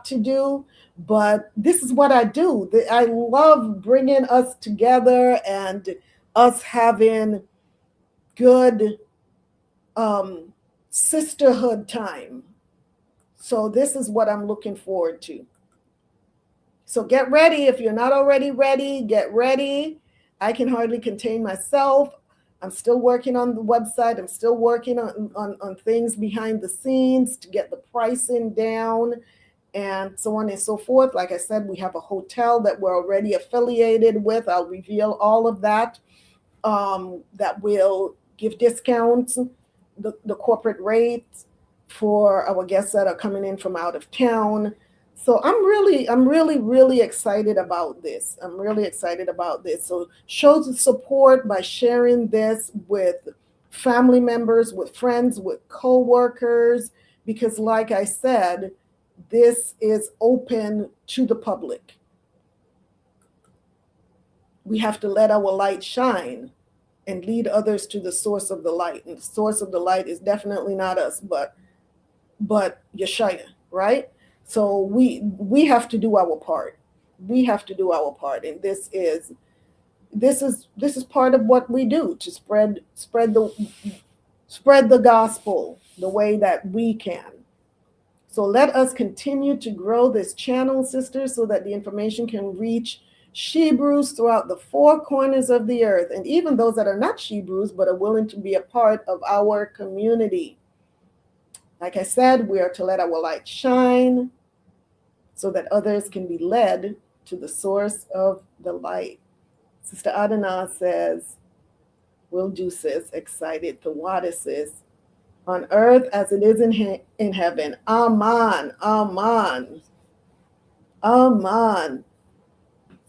to do, but this is what I do. I love bringing us together and us having good sisterhood time. So this is what I'm looking forward to. So get ready. If you're not already ready, get ready. I can hardly contain myself. I'm still working on the website. I'm still working on things behind the scenes to get the pricing down and so on and so forth. Like I said, we have a hotel that we're already affiliated with. I'll reveal all of that. That will give discounts, the corporate rates for our guests that are coming in from out of town. So I'm really excited about this. I'm really excited about this. So show the support by sharing this with family members, with friends, with co-workers, because like I said, this is open to the public. We have to let our light shine. and lead others to the source of the light. And the source of the light is definitely not us, but YASHAYA, right? So we have to do our part. We have to do our part, and this is part of what we do, to spread the gospel the way that we can. So let us continue to grow this channel, sisters, so that the information can reach Shebrews throughout the four corners of the earth, and even those that are not Shebrews but are willing to be a part of our community. Like I said, we are to let our light shine so that others can be led to the source of the light. Sister Adana says, will do, sis, excited. The water, sis, on earth as it is in heaven. Amen, amen, amen.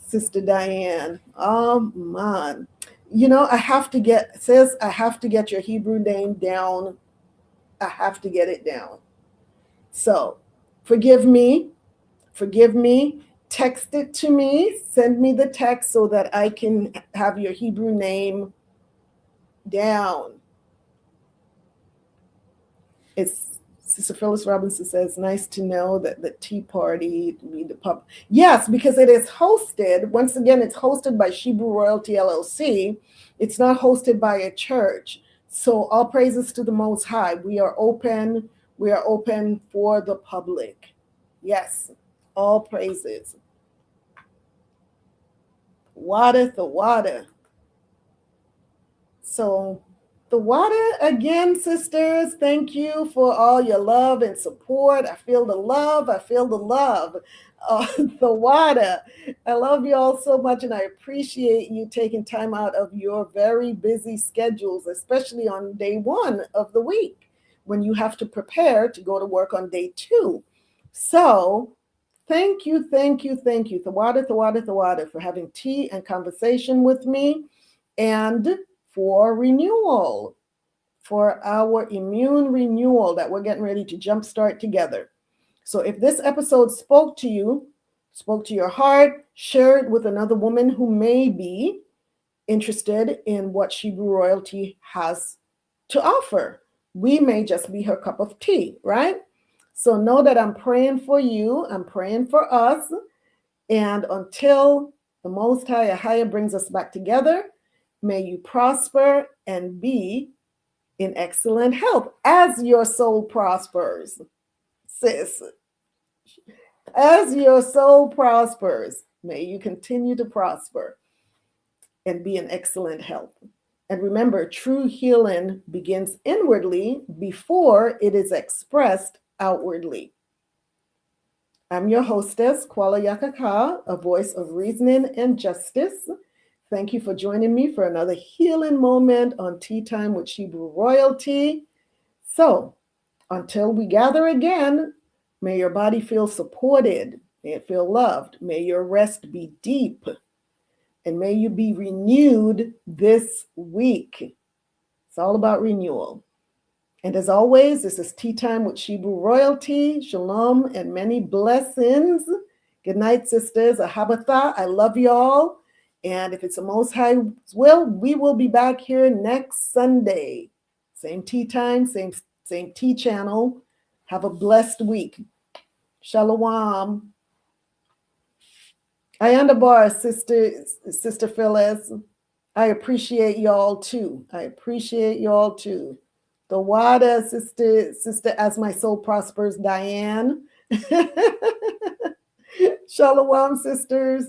Sister Diane, amen. You know, I have to get your Hebrew name down. I have to get it down. So forgive me. Text it to me. Send me the text so that I can have your Hebrew name down. It's Sister Phyllis Robinson says, nice to know that the Tea Party read the pub. Yes, because it is hosted. Once again, it's hosted by Shebrew Royalty LLC. It's not hosted by a church. So all praises to the Most High. We are open. We are open for the public. Yes, all praises. Water, the water. So the water again, sisters, thank you for all your love and support. I feel the love. The water. I love you all so much, and I appreciate you taking time out of your very busy schedules, especially on day one of the week when you have to prepare to go to work on day two. So thank you. The water, for having tea and conversation with me, and for renewal, for our immune renewal that we're getting ready to jumpstart together. So if this episode spoke to you, spoke to your heart, share it with another woman who may be interested in what Shebrew Royalty has to offer. We may just be her cup of tea, right? So know that I'm praying for you. I'm praying for us. And until the Most High AHAYAH brings us back together, may you prosper and be in excellent health as your soul prospers, sis. As your soul prospers, may you continue to prosper and be in excellent health. And remember, true healing begins inwardly before it is expressed outwardly. I'm your hostess, Kuala Yakaka, a voice of reasoning and justice. Thank you for joining me for another healing moment on Tea Time with Shebrew Royalty. So, until we gather again, may your body feel supported, may it feel loved, may your rest be deep, and may you be renewed this week. It's all about renewal. And as always, this is Tea Time with Shebrew Royalty. Shalom and many blessings. Good night, sisters. AHAYAH. I love y'all. And if it's the Most High's will, we will be back here next Sunday. Same tea time, same tea channel. Have a blessed week. Shalawam. Ayandabar, Sister Phyllis. I appreciate y'all too. The water, sister, as my soul prospers, Diane. Shalawam, sisters.